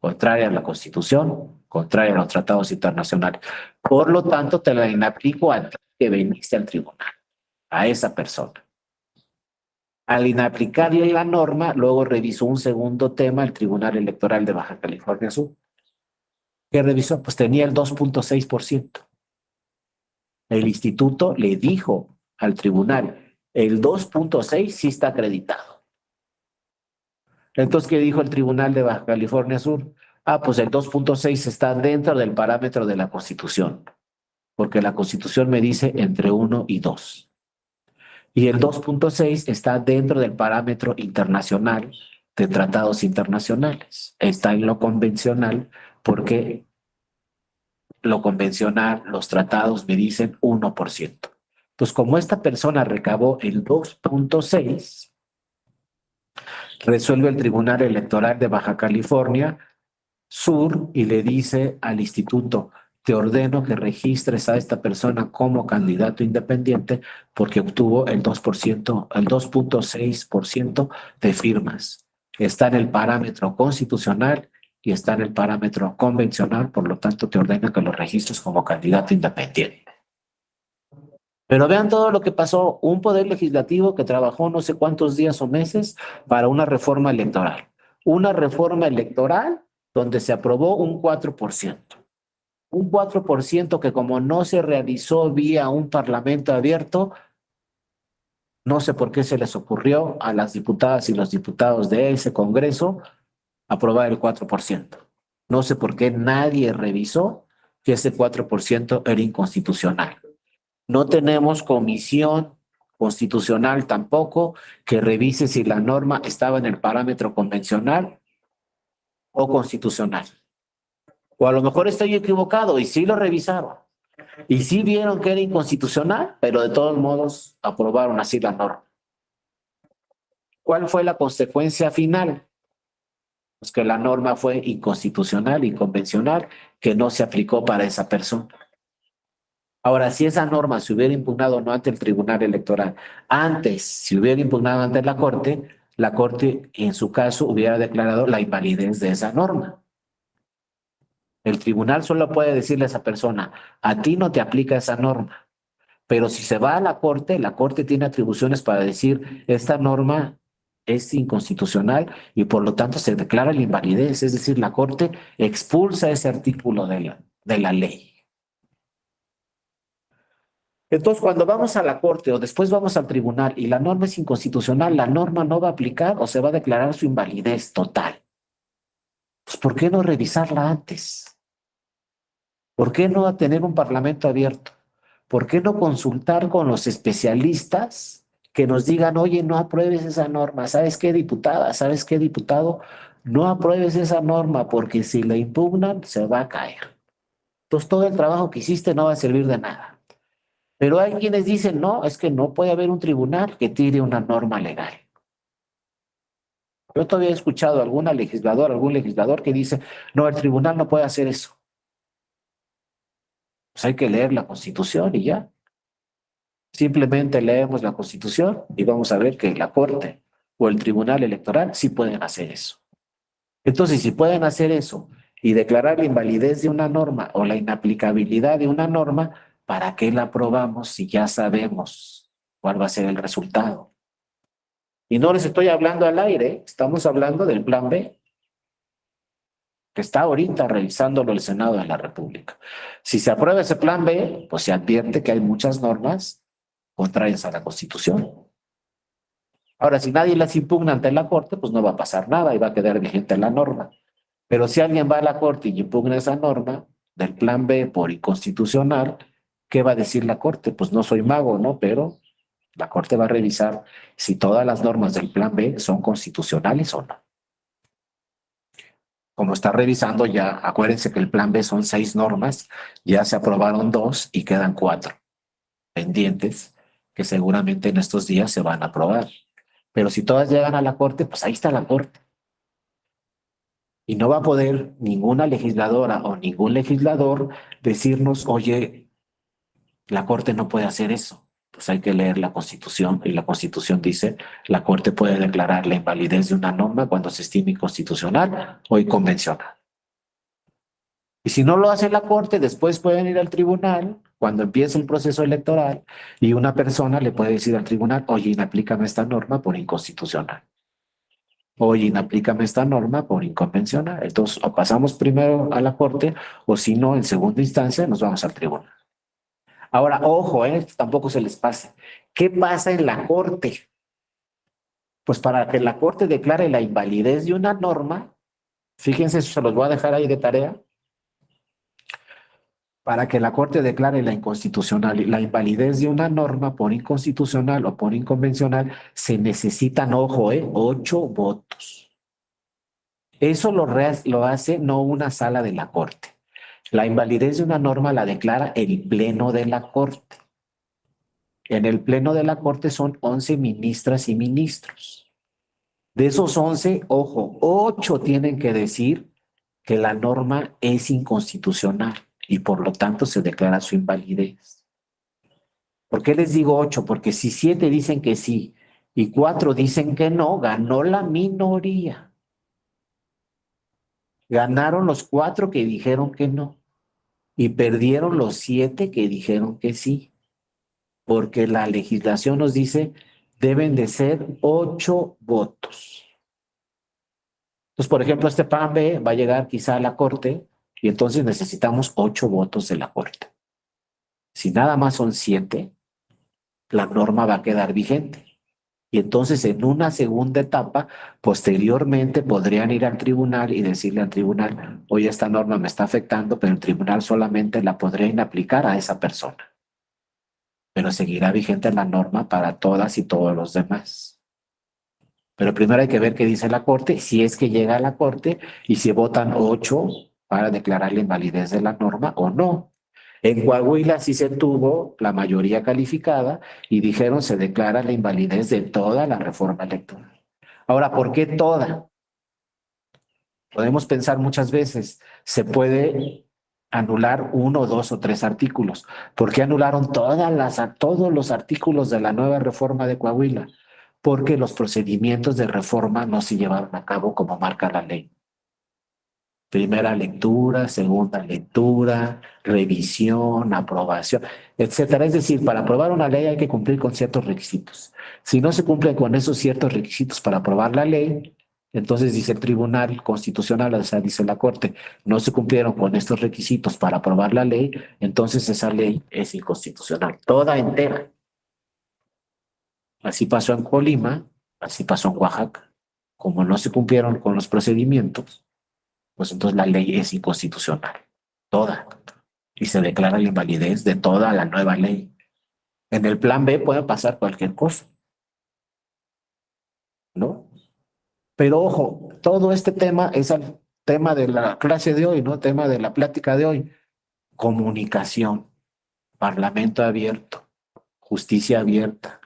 Contraria a la Constitución, contraria a los tratados internacionales. Por lo tanto, te la inaplico a ti que viniste al tribunal, a esa persona. Al inaplicarle la norma, luego revisó un segundo tema el Tribunal Electoral de Baja California Sur. ¿Qué revisó? Pues tenía el 2.6%. El instituto le dijo al tribunal, el 2.6 sí está acreditado. Entonces, ¿qué dijo el Tribunal de Baja California Sur? Ah, pues el 2.6 está dentro del parámetro de la Constitución, porque la Constitución me dice entre 1 y 2. Y el 2.6 está dentro del parámetro internacional de tratados internacionales. Está en lo convencional porque lo convencional, los tratados me dicen 1%. Entonces, como esta persona recabó el 2.6, resuelve el Tribunal Electoral de Baja California Sur y le dice al instituto, te ordeno que registres a esta persona como candidato independiente porque obtuvo el 2%, el 2.6% de firmas. Está en el parámetro constitucional y está en el parámetro convencional, por lo tanto te ordeno que lo registres como candidato independiente. Pero vean todo lo que pasó, un poder legislativo que trabajó no sé cuántos días o meses para una reforma electoral. Una reforma electoral donde se aprobó un 4%. Un 4% que como no se realizó vía un parlamento abierto, no sé por qué se les ocurrió a las diputadas y los diputados de ese Congreso aprobar el 4%. No sé por qué nadie revisó que ese 4% era inconstitucional. No tenemos comisión constitucional tampoco que revise si la norma estaba en el parámetro convencional o constitucional. O a lo mejor estoy equivocado y sí lo revisaron. Y sí vieron que era inconstitucional, pero de todos modos aprobaron así la norma. ¿Cuál fue la consecuencia final? Pues que la norma fue inconstitucional, inconvencional, que no se aplicó para esa persona. Ahora, si esa norma se hubiera impugnado no ante el Tribunal Electoral, antes, si hubiera impugnado ante la Corte en su caso hubiera declarado la invalidez de esa norma. El tribunal solo puede decirle a esa persona, a ti no te aplica esa norma, pero si se va a la Corte tiene atribuciones para decir, esta norma es inconstitucional y por lo tanto se declara la invalidez, es decir, la Corte expulsa ese artículo de la ley. Entonces, cuando vamos a la Corte o después vamos al tribunal y la norma es inconstitucional, la norma no va a aplicar o se va a declarar su invalidez total. Pues, ¿por qué no revisarla antes? ¿Por qué no tener un parlamento abierto? ¿Por qué no consultar con los especialistas que nos digan, oye, no apruebes esa norma? ¿Sabes qué, diputada? ¿Sabes qué, diputado? No apruebes esa norma porque si la impugnan se va a caer. Entonces todo el trabajo que hiciste no va a servir de nada. Pero hay quienes dicen, no, es que no puede haber un tribunal que tire una norma legal. Yo todavía he escuchado a algún legislador que dice, no, el tribunal no puede hacer eso. Pues hay que leer la Constitución y ya. Simplemente leemos la Constitución y vamos a ver que la Corte o el Tribunal Electoral sí pueden hacer eso. Entonces, si pueden hacer eso y declarar la invalidez de una norma o la inaplicabilidad de una norma, ¿para qué la aprobamos si ya sabemos cuál va a ser el resultado? Y no les estoy hablando al aire, estamos hablando del plan B, que está ahorita revisándolo el Senado de la República. Si se aprueba ese plan B, pues se advierte que hay muchas normas contrarias a la Constitución. Ahora, si nadie las impugna ante la Corte, pues no va a pasar nada y va a quedar vigente la norma. Pero si alguien va a la Corte y impugna esa norma del plan B por inconstitucional, ¿qué va a decir la Corte? Pues no soy mago, ¿no? Pero la Corte va a revisar si todas las normas del plan B son constitucionales o no. Como está revisando ya, acuérdense que el plan B son 6 normas, ya se aprobaron 2 y quedan 4 pendientes que seguramente en estos días se van a aprobar. Pero si todas llegan a la Corte, pues ahí está la Corte. Y no va a poder ninguna legisladora o ningún legislador decirnos, oye, la Corte no puede hacer eso. Pues hay que leer la Constitución y la Constitución dice, la Corte puede declarar la invalidez de una norma cuando se estime inconstitucional o inconvencional. Y si no lo hace la Corte, después pueden ir al tribunal cuando empiece el proceso electoral y una persona le puede decir al tribunal, oye, inaplícame esta norma por inconstitucional. Oye, inaplícame esta norma por inconvencional. Entonces, o pasamos primero a la Corte o si no, en segunda instancia, nos vamos al tribunal. Ahora, ojo, tampoco se les pase. ¿Qué pasa en la Corte? Pues para que la Corte declare la invalidez de una norma, fíjense, eso se los voy a dejar ahí de tarea. Para que la Corte declare la inconstitucional, la invalidez de una norma por inconstitucional o por inconvencional, se necesitan, ojo, 8 votos. Eso lo hace no una sala de la Corte. La invalidez de una norma la declara el Pleno de la Corte. En el Pleno de la Corte son 11 ministras y ministros. De esos 11, ojo, 8 tienen que decir que la norma es inconstitucional y por lo tanto se declara su invalidez. ¿Por qué les digo 8? Porque si 7 dicen que sí y 4 dicen que no, ganó la minoría. Ganaron los 4 que dijeron que no y perdieron los 7 que dijeron que sí, porque la legislación nos dice deben de ser 8 votos. Entonces, por ejemplo, este plan B va a llegar quizá a la Corte y entonces necesitamos 8 votos de la Corte. Si nada más son 7, la norma va a quedar vigente. Y entonces en una segunda etapa, posteriormente podrían ir al tribunal y decirle al tribunal, oye, esta norma me está afectando, pero el tribunal solamente la podría inaplicar a esa persona. Pero seguirá vigente la norma para todas y todos los demás. Pero primero hay que ver qué dice la Corte, si es que llega a la Corte y si votan 8 para declarar la invalidez de la norma o no. En Coahuila sí se tuvo la mayoría calificada y dijeron se declara la invalidez de toda la reforma electoral. Ahora, ¿por qué toda? Podemos pensar muchas veces, se puede anular uno, dos o tres artículos. ¿Por qué anularon todos los artículos de la nueva reforma de Coahuila? Porque los procedimientos de reforma no se llevaron a cabo como marca la ley. Primera lectura, segunda lectura, revisión, aprobación, etcétera. Es decir, para aprobar una ley hay que cumplir con ciertos requisitos. Si no se cumplen con esos ciertos requisitos para aprobar la ley, entonces dice el Tribunal Constitucional, o sea, dice la Corte, no se cumplieron con estos requisitos para aprobar la ley, entonces esa ley es inconstitucional, toda entera. Así pasó en Colima, así pasó en Oaxaca. Como no se cumplieron con los procedimientos, pues entonces la ley es inconstitucional, toda, y se declara la invalidez de toda la nueva ley. En el plan B puede pasar cualquier cosa, ¿no? Pero ojo, todo este tema es el tema de la clase de hoy, ¿no? Tema de la plática de hoy. Comunicación, parlamento abierto, justicia abierta.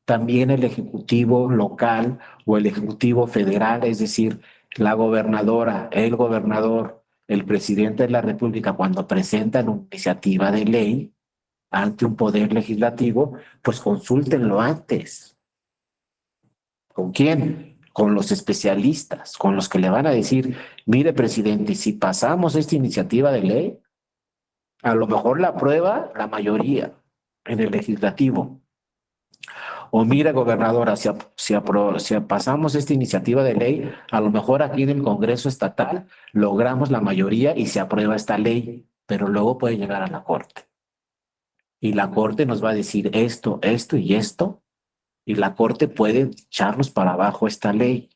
También el ejecutivo local o el ejecutivo federal, es decir, la gobernadora, el gobernador, el presidente de la República, cuando presentan una iniciativa de ley ante un poder legislativo, pues consúltenlo antes. ¿Con quién? Con los especialistas, con los que le van a decir, mire, presidente, si pasamos esta iniciativa de ley, a lo mejor la aprueba la mayoría en el legislativo. O mira, gobernadora, si pasamos esta iniciativa de ley, a lo mejor aquí en el Congreso Estatal logramos la mayoría y se aprueba esta ley, pero luego puede llegar a la Corte. Y la Corte nos va a decir esto, esto y esto, y la Corte puede echarnos para abajo esta ley.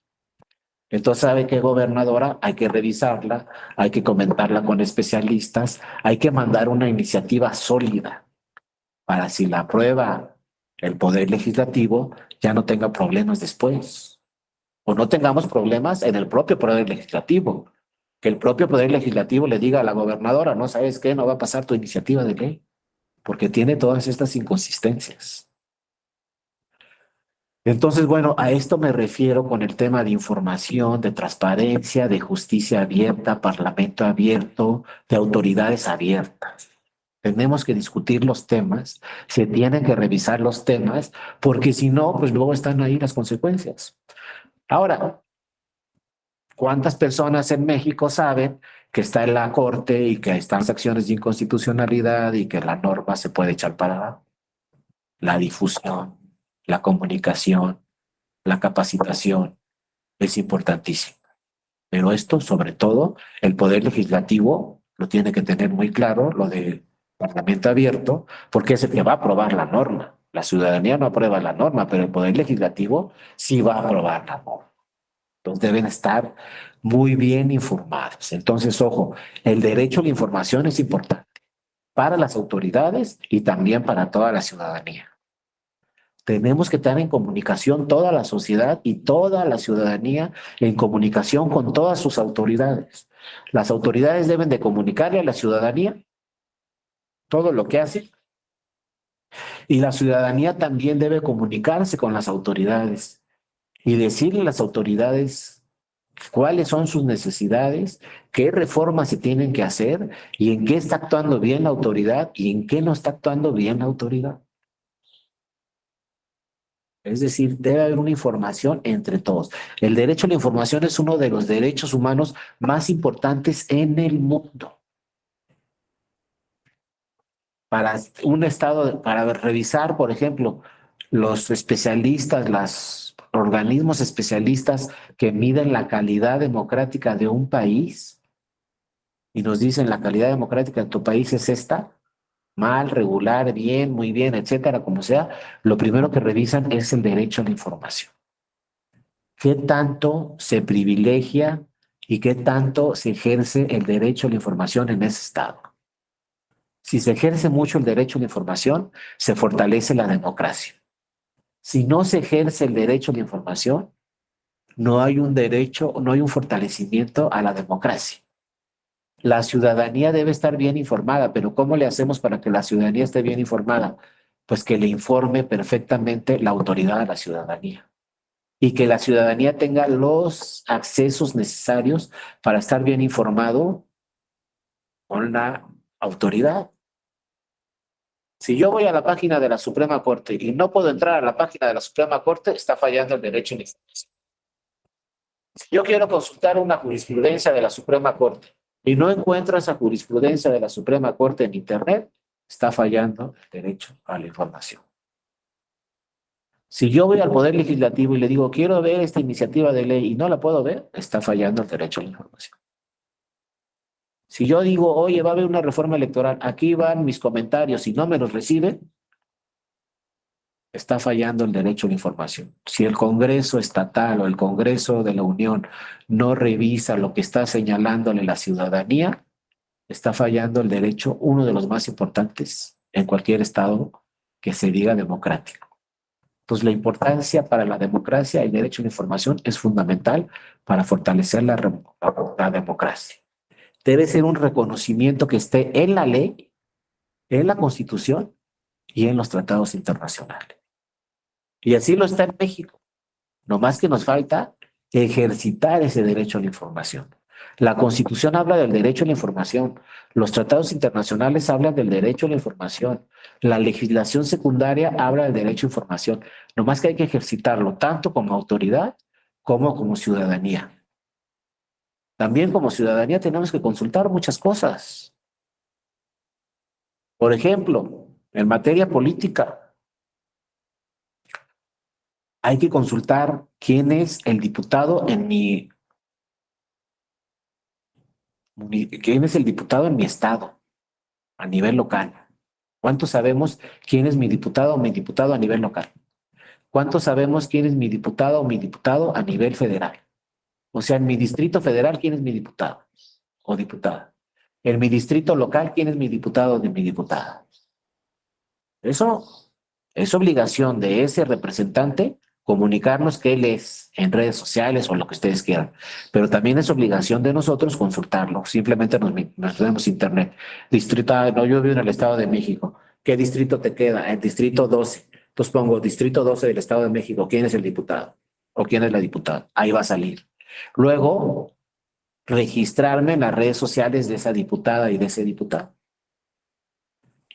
Entonces, ¿sabe qué, gobernadora? Hay que revisarla, hay que comentarla con especialistas, hay que mandar una iniciativa sólida para si la aprueba el Poder Legislativo, ya no tenga problemas después. O no tengamos problemas en el propio Poder Legislativo. Que el propio Poder Legislativo le diga a la gobernadora, no sabes qué, no va a pasar tu iniciativa de ley, porque tiene todas estas inconsistencias. Entonces, bueno, a esto me refiero con el tema de información, de transparencia, de justicia abierta, parlamento abierto, de autoridades abiertas. Tenemos que discutir los temas, se tienen que revisar los temas, porque si no, pues luego están ahí las consecuencias. Ahora, ¿cuántas personas en México saben que está en la Corte y que están las acciones de inconstitucionalidad y que la norma se puede echar para abajo? La difusión, la comunicación, la capacitación es importantísimo. Pero esto, sobre todo, el Poder Legislativo lo tiene que tener muy claro, lo de Parlamento abierto, porque es el que va a aprobar la norma. La ciudadanía no aprueba la norma, pero el Poder Legislativo sí va a aprobar la norma. Entonces deben estar muy bien informados. Entonces, ojo, el derecho a la información es importante para las autoridades y también para toda la ciudadanía. Tenemos que estar en comunicación toda la sociedad y toda la ciudadanía en comunicación con todas sus autoridades. Las autoridades deben de comunicarle a la ciudadanía todo lo que hace y la ciudadanía también debe comunicarse con las autoridades y decirle a las autoridades cuáles son sus necesidades, qué reformas se tienen que hacer y en qué está actuando bien la autoridad y en qué no está actuando bien la autoridad. Es decir, debe haber una información entre todos. El derecho a la información es uno de los derechos humanos más importantes en el mundo. Para un estado, para revisar, por ejemplo, los especialistas, los organismos especialistas que miden la calidad democrática de un país y nos dicen la calidad democrática de tu país es esta, mal, regular, bien, muy bien, etcétera, como sea, lo primero que revisan es el derecho a la información. ¿Qué tanto se privilegia y qué tanto se ejerce el derecho a la información en ese estado? Si se ejerce mucho el derecho a la información, se fortalece la democracia. Si no se ejerce el derecho a la información, no hay un derecho, no hay un fortalecimiento a la democracia. La ciudadanía debe estar bien informada, pero ¿cómo le hacemos para que la ciudadanía esté bien informada? Pues que le informe perfectamente la autoridad a la ciudadanía y que la ciudadanía tenga los accesos necesarios para estar bien informado con la autoridad. Si yo voy a la página de la Suprema Corte y no puedo entrar a la página de la Suprema Corte, está fallando el derecho a la información. Si yo quiero consultar una jurisprudencia de la Suprema Corte y no encuentro esa jurisprudencia de la Suprema Corte en Internet, está fallando el derecho a la información. Si yo voy al Poder Legislativo y le digo, quiero ver esta iniciativa de ley y no la puedo ver, está fallando el derecho a la información. Si yo digo, oye, va a haber una reforma electoral, aquí van mis comentarios y no me los reciben, está fallando el derecho a la información. Si el Congreso estatal o el Congreso de la Unión no revisa lo que está señalándole la ciudadanía, está fallando el derecho, uno de los más importantes en cualquier estado que se diga democrático. Entonces, la importancia para la democracia, el derecho a la información es fundamental para fortalecer la democracia. Debe ser un reconocimiento que esté en la ley, en la Constitución y en los tratados internacionales. Y así lo está en México. No más que nos falta ejercitar ese derecho a la información. La Constitución habla del derecho a la información. Los tratados internacionales hablan del derecho a la información. La legislación secundaria habla del derecho a la información. No más que hay que ejercitarlo tanto como autoridad como como ciudadanía. También como ciudadanía tenemos que consultar muchas cosas. Por ejemplo, en materia política, hay que consultar quién es el diputado quién es el diputado en mi estado, a nivel local. ¿Cuántos sabemos quién es mi diputado o mi diputado a nivel local? ¿Cuántos sabemos quién es mi diputado o mi diputado a nivel federal? O sea, en mi distrito federal, ¿quién es mi diputado o diputada? En mi distrito local, ¿quién es mi diputado o mi diputada? Eso es obligación de ese representante comunicarnos que él es en redes sociales o lo que ustedes quieran. Pero también es obligación de nosotros consultarlo. Simplemente nos tenemos internet. Distrito, no, yo vivo en el Estado de México. ¿Qué distrito te queda? El distrito 12. Entonces pongo distrito 12 del Estado de México. ¿Quién es el diputado? ¿O quién es la diputada? Ahí va a salir. Luego, registrarme en las redes sociales de esa diputada y de ese diputado.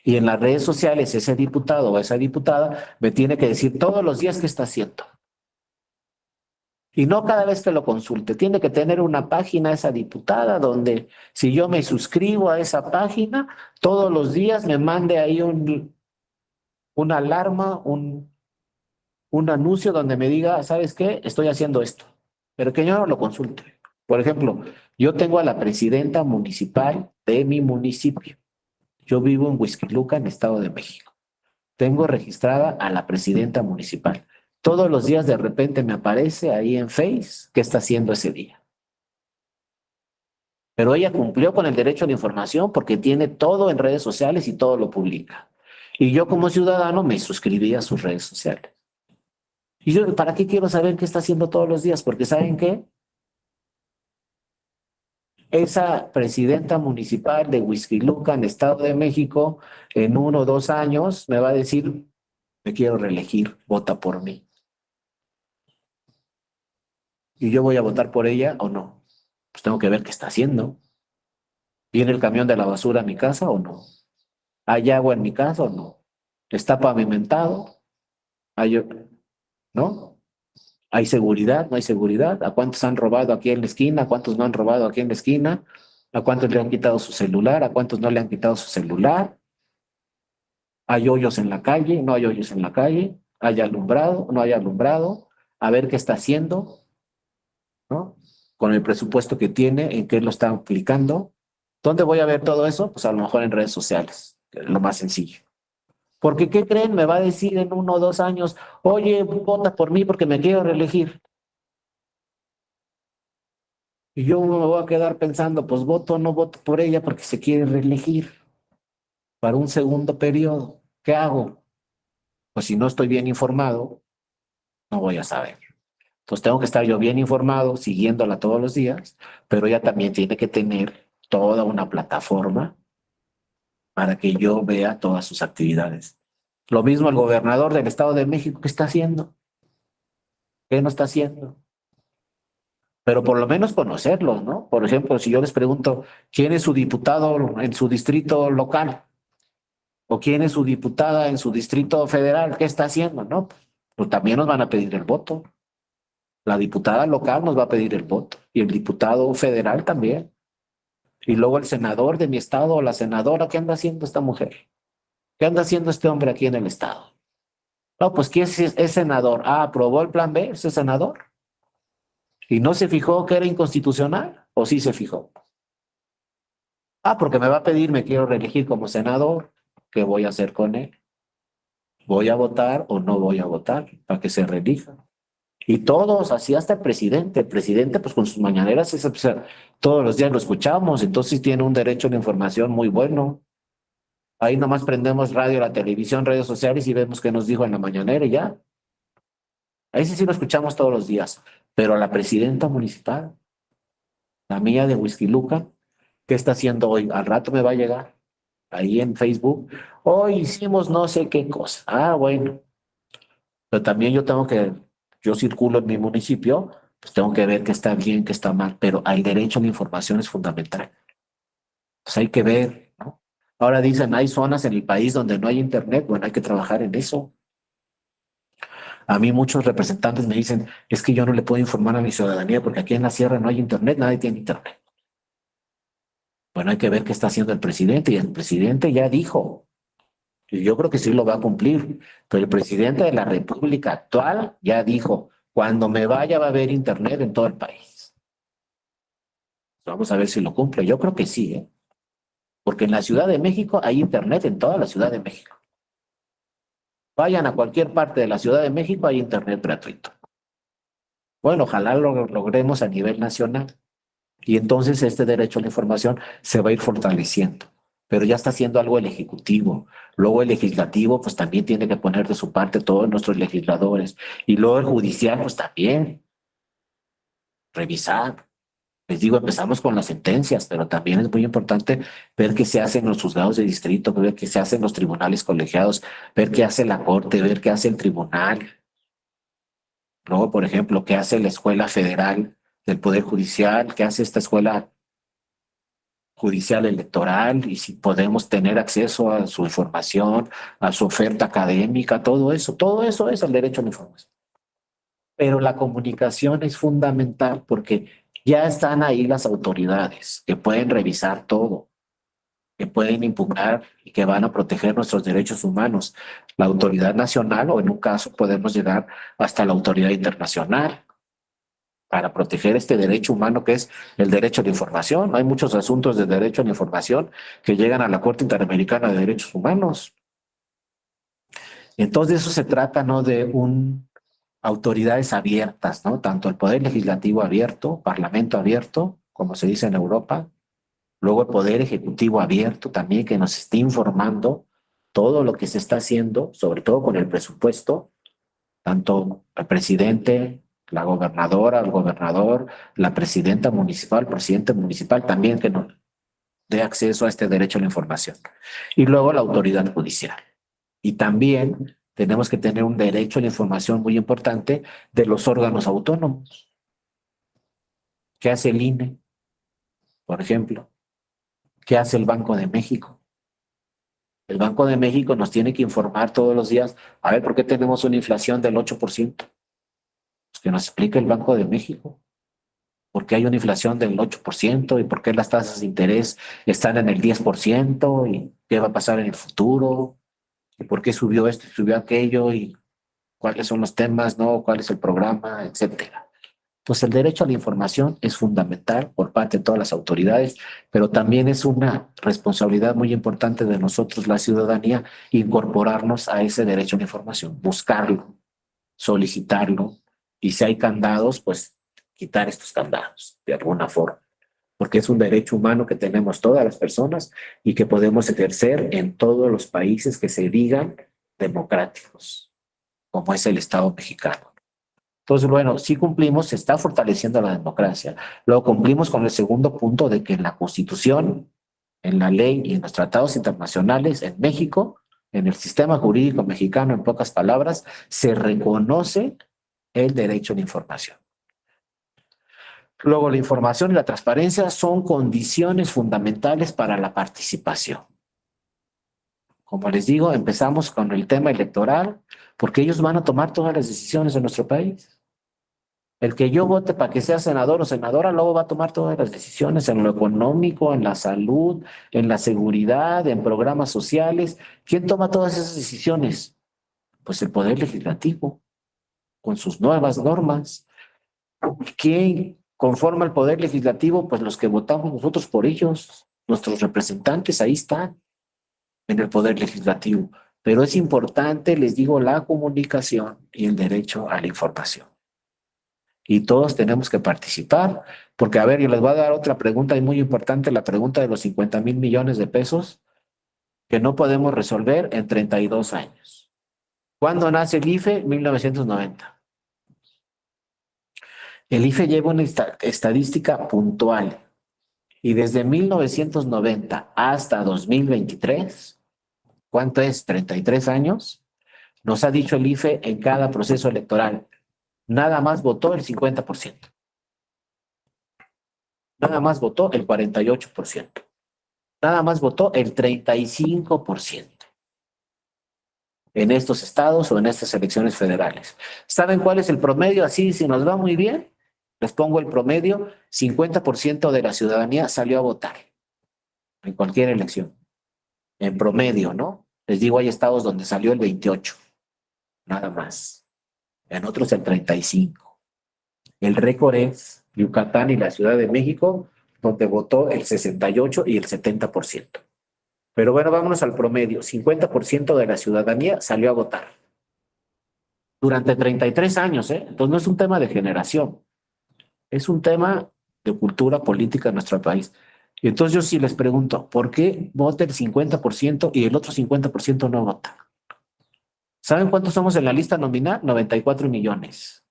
Y en las redes sociales ese diputado o esa diputada me tiene que decir todos los días qué está haciendo. Y no cada vez que lo consulte. Tiene que tener una página esa diputada donde si yo me suscribo a esa página, todos los días me mande ahí una alarma, un anuncio donde me diga, ¿sabes qué? Estoy haciendo esto. Pero que yo no lo consulte. Por ejemplo, yo tengo a la presidenta municipal de mi municipio. Yo vivo en Huixquilucan, Estado de México. Tengo registrada a la presidenta municipal. Todos los días de repente me aparece ahí en Face qué está haciendo ese día. Pero ella cumplió con el derecho a la información porque tiene todo en redes sociales y todo lo publica. Y yo como ciudadano me suscribí a sus redes sociales. Y yo, ¿para qué quiero saber qué está haciendo todos los días? Porque ¿saben qué? Esa presidenta municipal de Huixquilucan, Estado de México, en 1 o 2 años me va a decir, me quiero reelegir, vota por mí. ¿Y yo voy a votar por ella o no? Pues tengo que ver qué está haciendo. ¿Viene el camión de la basura a mi casa o no? ¿Hay agua en mi casa o no? ¿Está pavimentado? ¿Hay, no? ¿Hay seguridad? ¿No hay seguridad? ¿A cuántos han robado aquí en la esquina? ¿A cuántos no han robado aquí en la esquina? ¿A cuántos le han quitado su celular? ¿A cuántos no le han quitado su celular? ¿Hay hoyos en la calle? ¿No hay hoyos en la calle? ¿Hay alumbrado? ¿No hay alumbrado? A ver qué está haciendo, ¿no? Con el presupuesto que tiene, en qué lo está aplicando. ¿Dónde voy a ver todo eso? Pues a lo mejor en redes sociales, que es lo más sencillo. Porque, ¿qué creen? Me va a decir en 1 o 2 años, oye, vota por mí porque me quiero reelegir. Y yo me voy a quedar pensando, pues voto o no voto por ella porque se quiere reelegir para un segundo periodo. ¿Qué hago? Pues si no estoy bien informado, no voy a saber. Entonces tengo que estar yo bien informado, siguiéndola todos los días, pero ella también tiene que tener toda una plataforma para que yo vea todas sus actividades. Lo mismo el gobernador del Estado de México, ¿qué está haciendo? ¿Qué no está haciendo? pero por lo menos conocerlos, ¿no? Por ejemplo, si yo les pregunto, ¿quién es su diputado en su distrito local? ¿O quién es su diputada en su distrito federal? ¿Qué está haciendo? ¿No? Pues también nos van a pedir el voto. La diputada local nos va a pedir el voto y el diputado federal también. Y luego el senador de mi estado o la senadora, ¿qué anda haciendo esta mujer? ¿Qué anda haciendo este hombre aquí en el estado? No, pues ¿quién es senador? Ah, aprobó el plan B, ese senador. Y no se fijó que era inconstitucional, o sí se fijó. Ah, porque me va a pedir, me quiero reelegir como senador. ¿Qué voy a hacer con él? ¿Voy a votar o no voy a votar para que se reelija? Y todos, así hasta el presidente pues con sus mañaneras, pues, todos los días lo escuchamos, entonces tiene un derecho a la información muy bueno. Ahí nomás prendemos radio, la televisión, redes sociales y vemos qué nos dijo en la mañanera y ya. Ahí sí lo escuchamos todos los días. Pero la presidenta municipal, la mía de Whisky Luca, ¿qué está haciendo hoy? Al rato me va a llegar ahí en Facebook. Hoy hicimos no sé qué cosa. Ah, bueno. Pero también yo circulo en mi municipio, pues tengo que ver qué está bien, qué está mal, pero el derecho a la información es fundamental. Pues hay que ver, ¿no? Ahora dicen, hay zonas en el país donde no hay internet, bueno, hay que trabajar en eso. A mí muchos representantes me dicen, es que yo no le puedo informar a mi ciudadanía porque aquí en la sierra no hay internet, nadie tiene internet. Bueno, hay que ver qué está haciendo el presidente y el presidente ya dijo, y yo creo que sí lo va a cumplir, pero el presidente de la República actual ya dijo, cuando me vaya va a haber internet en todo el país. Vamos a ver si lo cumple. Yo creo que sí, ¿eh? Porque en la Ciudad de México hay internet en toda la Ciudad de México. Vayan a cualquier parte de la Ciudad de México, hay internet gratuito. Bueno, ojalá lo logremos a nivel nacional. Y entonces este derecho a la información se va a ir fortaleciendo. Pero ya está haciendo algo el Ejecutivo. Luego el Legislativo, pues también tiene que poner de su parte todos nuestros legisladores. Y luego el Judicial, pues también revisar. Les digo, empezamos con las sentencias, pero también es muy importante ver qué se hace en los juzgados de distrito, ver qué se hace en los tribunales colegiados, ver qué hace la Corte, ver qué hace el tribunal. Luego, por ejemplo, qué hace la Escuela Federal del Poder Judicial, qué hace esta Escuela Judicial Electoral y si podemos tener acceso a su información, a su oferta académica, todo eso es el derecho a la información. Pero la comunicación es fundamental porque ya están ahí las autoridades que pueden revisar todo, que pueden impugnar y que van a proteger nuestros derechos humanos. La autoridad nacional o en un caso podemos llegar hasta la autoridad internacional para proteger este derecho humano que es el derecho a la información. Hay muchos asuntos de derecho a la información que llegan a la Corte Interamericana de Derechos Humanos. Entonces de eso se trata, ¿no? De autoridades abiertas, ¿no? Tanto el Poder Legislativo abierto, Parlamento abierto, como se dice en Europa, luego el Poder Ejecutivo abierto también que nos esté informando todo lo que se está haciendo, sobre todo con el presupuesto, tanto el presidente, la gobernadora, el gobernador, la presidenta municipal, presidente municipal, también que nos dé acceso a este derecho a la información. Y luego la autoridad judicial. Y también tenemos que tener un derecho a la información muy importante de los órganos autónomos. ¿Qué hace el INE, por ejemplo? ¿Qué hace el Banco de México? El Banco de México nos tiene que informar todos los días, a ver, ¿por qué tenemos una inflación del 8%? Pues que nos explique el Banco de México. ¿Por qué hay una inflación del 8% y por qué las tasas de interés están en el 10% y qué va a pasar en el futuro y por qué subió esto y subió aquello y cuáles son los temas, ¿no? ¿Cuál es el programa, etcétera? Pues el derecho a la información es fundamental por parte de todas las autoridades, pero también es una responsabilidad muy importante de nosotros, la ciudadanía, incorporarnos a ese derecho a la información, buscarlo, solicitarlo, y si hay candados, pues quitar estos candados de alguna forma, porque es un derecho humano que tenemos todas las personas y que podemos ejercer en todos los países que se digan democráticos, como es el Estado mexicano. Entonces, bueno, sí cumplimos, se está fortaleciendo la democracia. Luego cumplimos con el segundo punto de que en la Constitución, en la ley y en los tratados internacionales en México, en el sistema jurídico mexicano, en pocas palabras, se reconoce el derecho a la información. Luego, la información y la transparencia son condiciones fundamentales para la participación. Como les digo, empezamos con el tema electoral, porque ellos van a tomar todas las decisiones de nuestro país. El que yo vote para que sea senador o senadora, luego va a tomar todas las decisiones en lo económico, en la salud, en la seguridad, en programas sociales. ¿Quién toma todas esas decisiones? Pues el Poder Legislativo, con sus nuevas normas. ¿Quién conforma el Poder Legislativo? Pues los que votamos nosotros por ellos, nuestros representantes, ahí están en el Poder Legislativo. Pero es importante, les digo, la comunicación y el derecho a la información. Y todos tenemos que participar, porque a ver, yo les voy a dar otra pregunta y muy importante, la pregunta de los 50,000 millones de pesos que no podemos resolver en 32 años. ¿Cuándo nace el IFE? 1990. El IFE lleva una estadística puntual y desde 1990 hasta 2023, ¿cuánto es? 33 años, nos ha dicho el IFE en cada proceso electoral, nada más votó el 50%. Nada más votó el 48%. Nada más votó el 35% en estos estados o en estas elecciones federales. ¿Saben cuál es el promedio? Así, si nos va muy bien, les pongo el promedio, 50% de la ciudadanía salió a votar en cualquier elección. En promedio, ¿no? Les digo, hay estados donde salió el 28, nada más. En otros el 35. El récord es Yucatán y la Ciudad de México, donde votó el 68 y el 70%. Pero bueno, vámonos al promedio. 50% de la ciudadanía salió a votar durante 33 años, ¿eh? Entonces no es un tema de generación, es un tema de cultura política en nuestro país. Y entonces yo sí les pregunto, ¿por qué vota el 50% y el otro 50% no vota? ¿Saben cuántos somos en la lista nominal? 94 millones.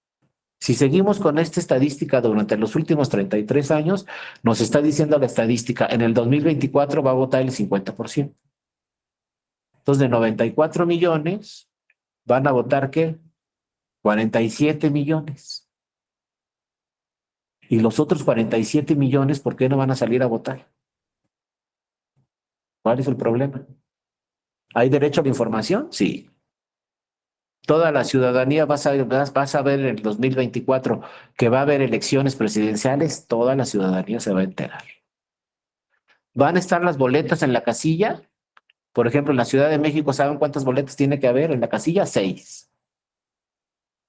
Si seguimos con esta estadística durante los últimos 33 años, nos está diciendo la estadística, en el 2024 va a votar el 50%. Entonces, de 94 millones, van a votar ¿qué? 47 millones. Y los otros 47 millones, ¿por qué no van a salir a votar? ¿Cuál es el problema? ¿Hay derecho a la información? Sí. Toda la ciudadanía vas a ver en el 2024 que va a haber elecciones presidenciales, toda la ciudadanía se va a enterar. ¿Van a estar las boletas en la casilla? Por ejemplo, en la Ciudad de México, ¿saben cuántas boletas tiene que haber en la casilla? 6.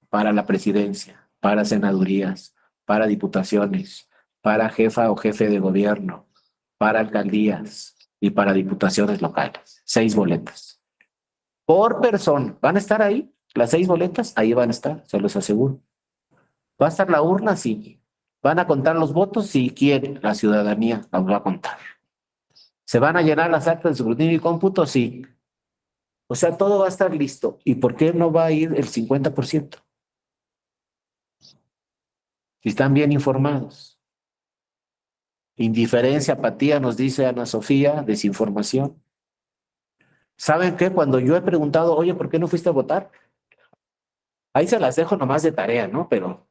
Para la presidencia, para senadurías, para diputaciones, para jefa o jefe de gobierno, para alcaldías y para diputaciones locales. 6 boletas. Por persona. ¿Van a estar ahí? Las 6 boletas, ahí van a estar, se los aseguro. ¿Va a estar la urna? Sí. ¿Van a contar los votos? Si quieren, la ciudadanía los va a contar. ¿Se van a llenar las actas de escrutinio y cómputo? Sí. O sea, todo va a estar listo. ¿Y por qué no va a ir el 50%? Si están bien informados. Indiferencia, apatía, nos dice Ana Sofía, desinformación. ¿Saben qué? Cuando yo he preguntado, oye, ¿por qué no fuiste a votar? Ahí se las dejo nomás de tarea, ¿no? Pero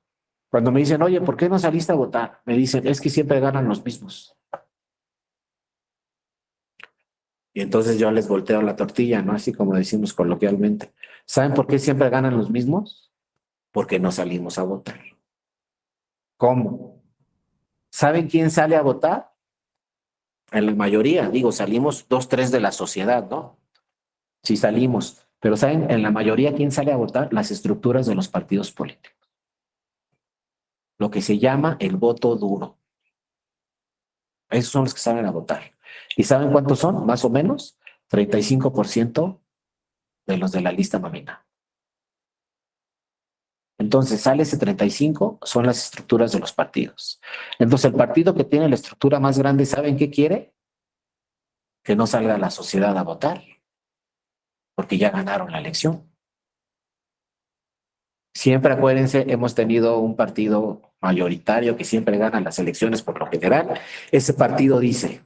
cuando me dicen, oye, ¿por qué no saliste a votar? Me dicen, es que siempre ganan los mismos. Y entonces yo les volteo la tortilla, ¿no? Así como decimos coloquialmente. ¿Saben por qué siempre ganan los mismos? Porque no salimos a votar. ¿Cómo? ¿Saben quién sale a votar? En la mayoría, digo, salimos 2, 3 de la sociedad, ¿no? Sí salimos. Pero ¿saben? En la mayoría, ¿quién sale a votar? Las estructuras de los partidos políticos. Lo que se llama el voto duro. Esos son los que salen a votar. ¿Y saben cuántos son? Más o menos 35% de los de la lista nominal. Entonces sale ese 35, son las estructuras de los partidos. Entonces el partido que tiene la estructura más grande, ¿saben qué quiere? Que no salga la sociedad a votar, porque ya ganaron la elección. Siempre acuérdense, hemos tenido un partido mayoritario que siempre gana las elecciones por lo general. Ese partido dice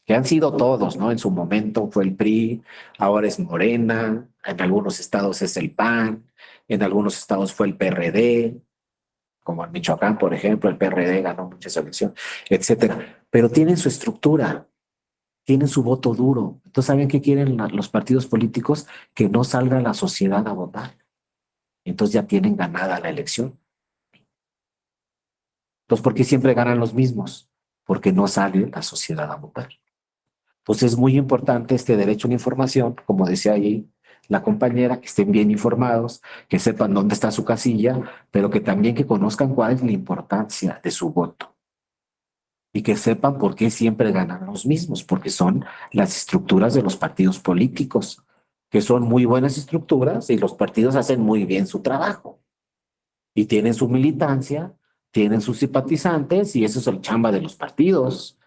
que han sido todos, ¿no? En su momento fue el PRI, ahora es Morena, en algunos estados es el PAN, en algunos estados fue el PRD. como en Michoacán, por ejemplo, el PRD ganó muchas elecciones, etcétera. Pero tienen su estructura, tienen su voto duro. Entonces, ¿saben qué quieren los partidos políticos? Que no salga la sociedad a votar. Entonces ya tienen ganada la elección. Entonces, ¿por qué siempre ganan los mismos? Porque no sale la sociedad a votar. Entonces es muy importante este derecho a la información, como decía ahí la compañera, que estén bien informados, que sepan dónde está su casilla, pero que también que conozcan cuál es la importancia de su voto y que sepan por qué siempre ganan los mismos, porque son las estructuras de los partidos políticos, que son muy buenas estructuras y los partidos hacen muy bien su trabajo y tienen su militancia, tienen sus simpatizantes y eso es el chamba de los partidos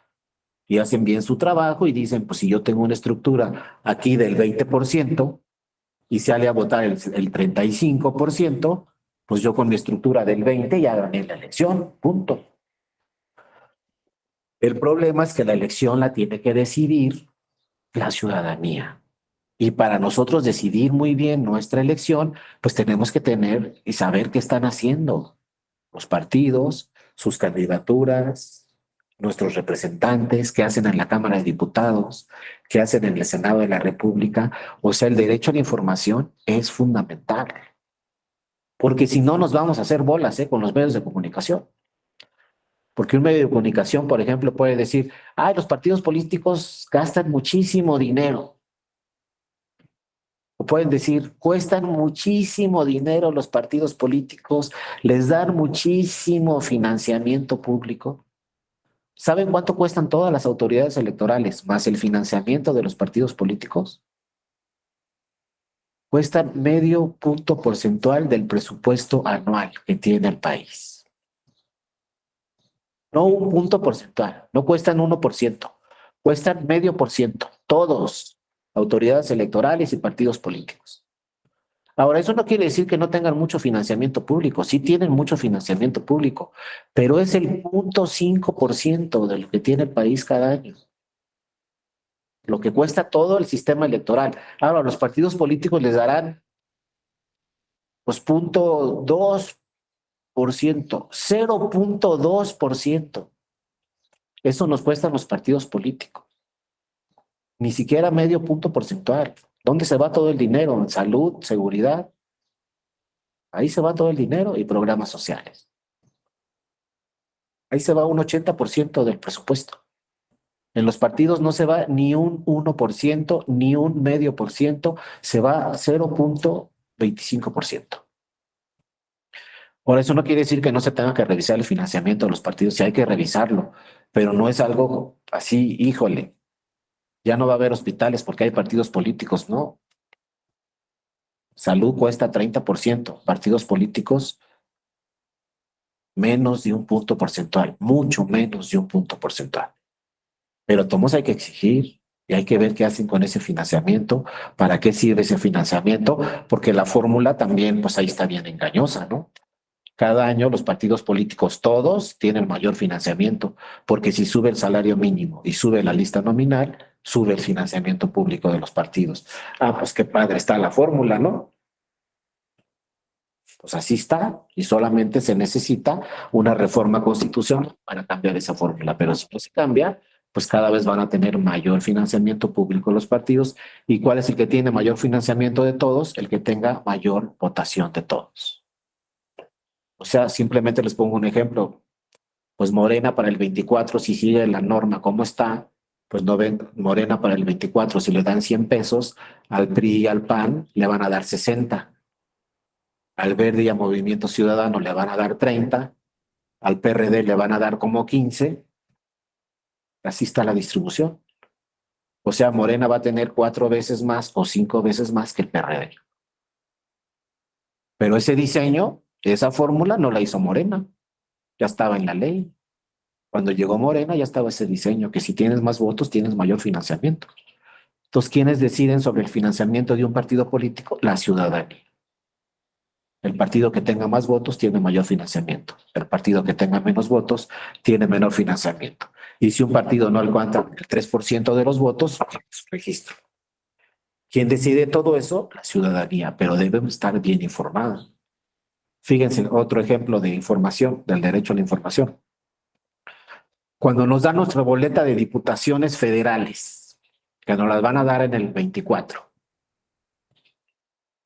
y hacen bien su trabajo y dicen, pues si yo tengo una estructura aquí del 20% y sale a votar el 35%, pues yo con mi estructura del 20 ya gané la elección, punto. El problema es que la elección la tiene que decidir la ciudadanía. Y para nosotros decidir muy bien nuestra elección, pues tenemos que tener y saber qué están haciendo los partidos, sus candidaturas, nuestros representantes, qué hacen en la Cámara de Diputados, qué hacen en el Senado de la República. O sea, el derecho a la información es fundamental, porque si no nos vamos a hacer bolas, con los medios de comunicación. Porque un medio de comunicación, por ejemplo, puede decir, ay, los partidos políticos gastan muchísimo dinero. O pueden decir, cuestan muchísimo dinero los partidos políticos, les dan muchísimo financiamiento público. ¿Saben cuánto cuestan todas las autoridades electorales más el financiamiento de los partidos políticos? Cuestan medio punto porcentual del presupuesto anual que tiene el país. No un punto porcentual, no cuestan 1%, cuestan medio por ciento, todos, autoridades electorales y partidos políticos. Ahora, eso no quiere decir que no tengan mucho financiamiento público, sí tienen mucho financiamiento público, pero es el 0.5% de lo que tiene el país cada año, lo que cuesta todo el sistema electoral. Ahora, los partidos políticos les darán, pues, 0.2%, 0.2%. Eso nos cuestan los partidos políticos, ni siquiera medio punto porcentual. ¿Dónde se va todo el dinero? En salud, seguridad. Ahí se va todo el dinero y programas sociales. Ahí se va un 80% del presupuesto. En los partidos no se va ni un 1%, ni un medio por ciento, se va a 0.25%. Por eso no quiere decir que no se tenga que revisar el financiamiento de los partidos, sí hay que revisarlo, pero no es algo así, híjole, ya no va a haber hospitales porque hay partidos políticos, no. Salud cuesta 30%, partidos políticos menos de un punto porcentual, mucho menos de un punto porcentual. Pero todos hay que exigir y hay que ver qué hacen con ese financiamiento, para qué sirve ese financiamiento, porque la fórmula también, pues ahí está bien engañosa, ¿no? Cada año los partidos políticos todos tienen mayor financiamiento, porque si sube el salario mínimo y sube la lista nominal, sube el financiamiento público de los partidos. Ah, pues qué padre está la fórmula, ¿no? Pues así está y solamente se necesita una reforma constitucional para cambiar esa fórmula, pero si no se cambia, pues cada vez van a tener mayor financiamiento público los partidos. ¿Y cuál es el que tiene mayor financiamiento de todos? El que tenga mayor votación de todos. O sea, simplemente les pongo un ejemplo. Pues Morena para el 24, si sigue la norma como está, pues no ven Morena para el 24, si le dan 100 pesos, al PRI y al PAN le van a dar 60. Al Verde y a Movimiento Ciudadano le van a dar 30, al PRD le van a dar como 15, así está la distribución. O sea, Morena va a tener 4 veces más o 5 veces más que el PRD. Pero ese diseño, esa fórmula no la hizo Morena, ya estaba en la ley. Cuando llegó Morena ya estaba ese diseño, que si tienes más votos tienes mayor financiamiento. Entonces, ¿quiénes deciden sobre el financiamiento de un partido político? La ciudadanía. El partido que tenga más votos tiene mayor financiamiento. El partido que tenga menos votos tiene menor financiamiento. Y si un partido no alcanza el 3% de los votos, pues registro. ¿Quién decide todo eso? La ciudadanía, pero debemos estar bien informados. Fíjense, otro ejemplo de información, del derecho a la información. Cuando nos dan nuestra boleta de diputaciones federales, que nos las van a dar en el 24,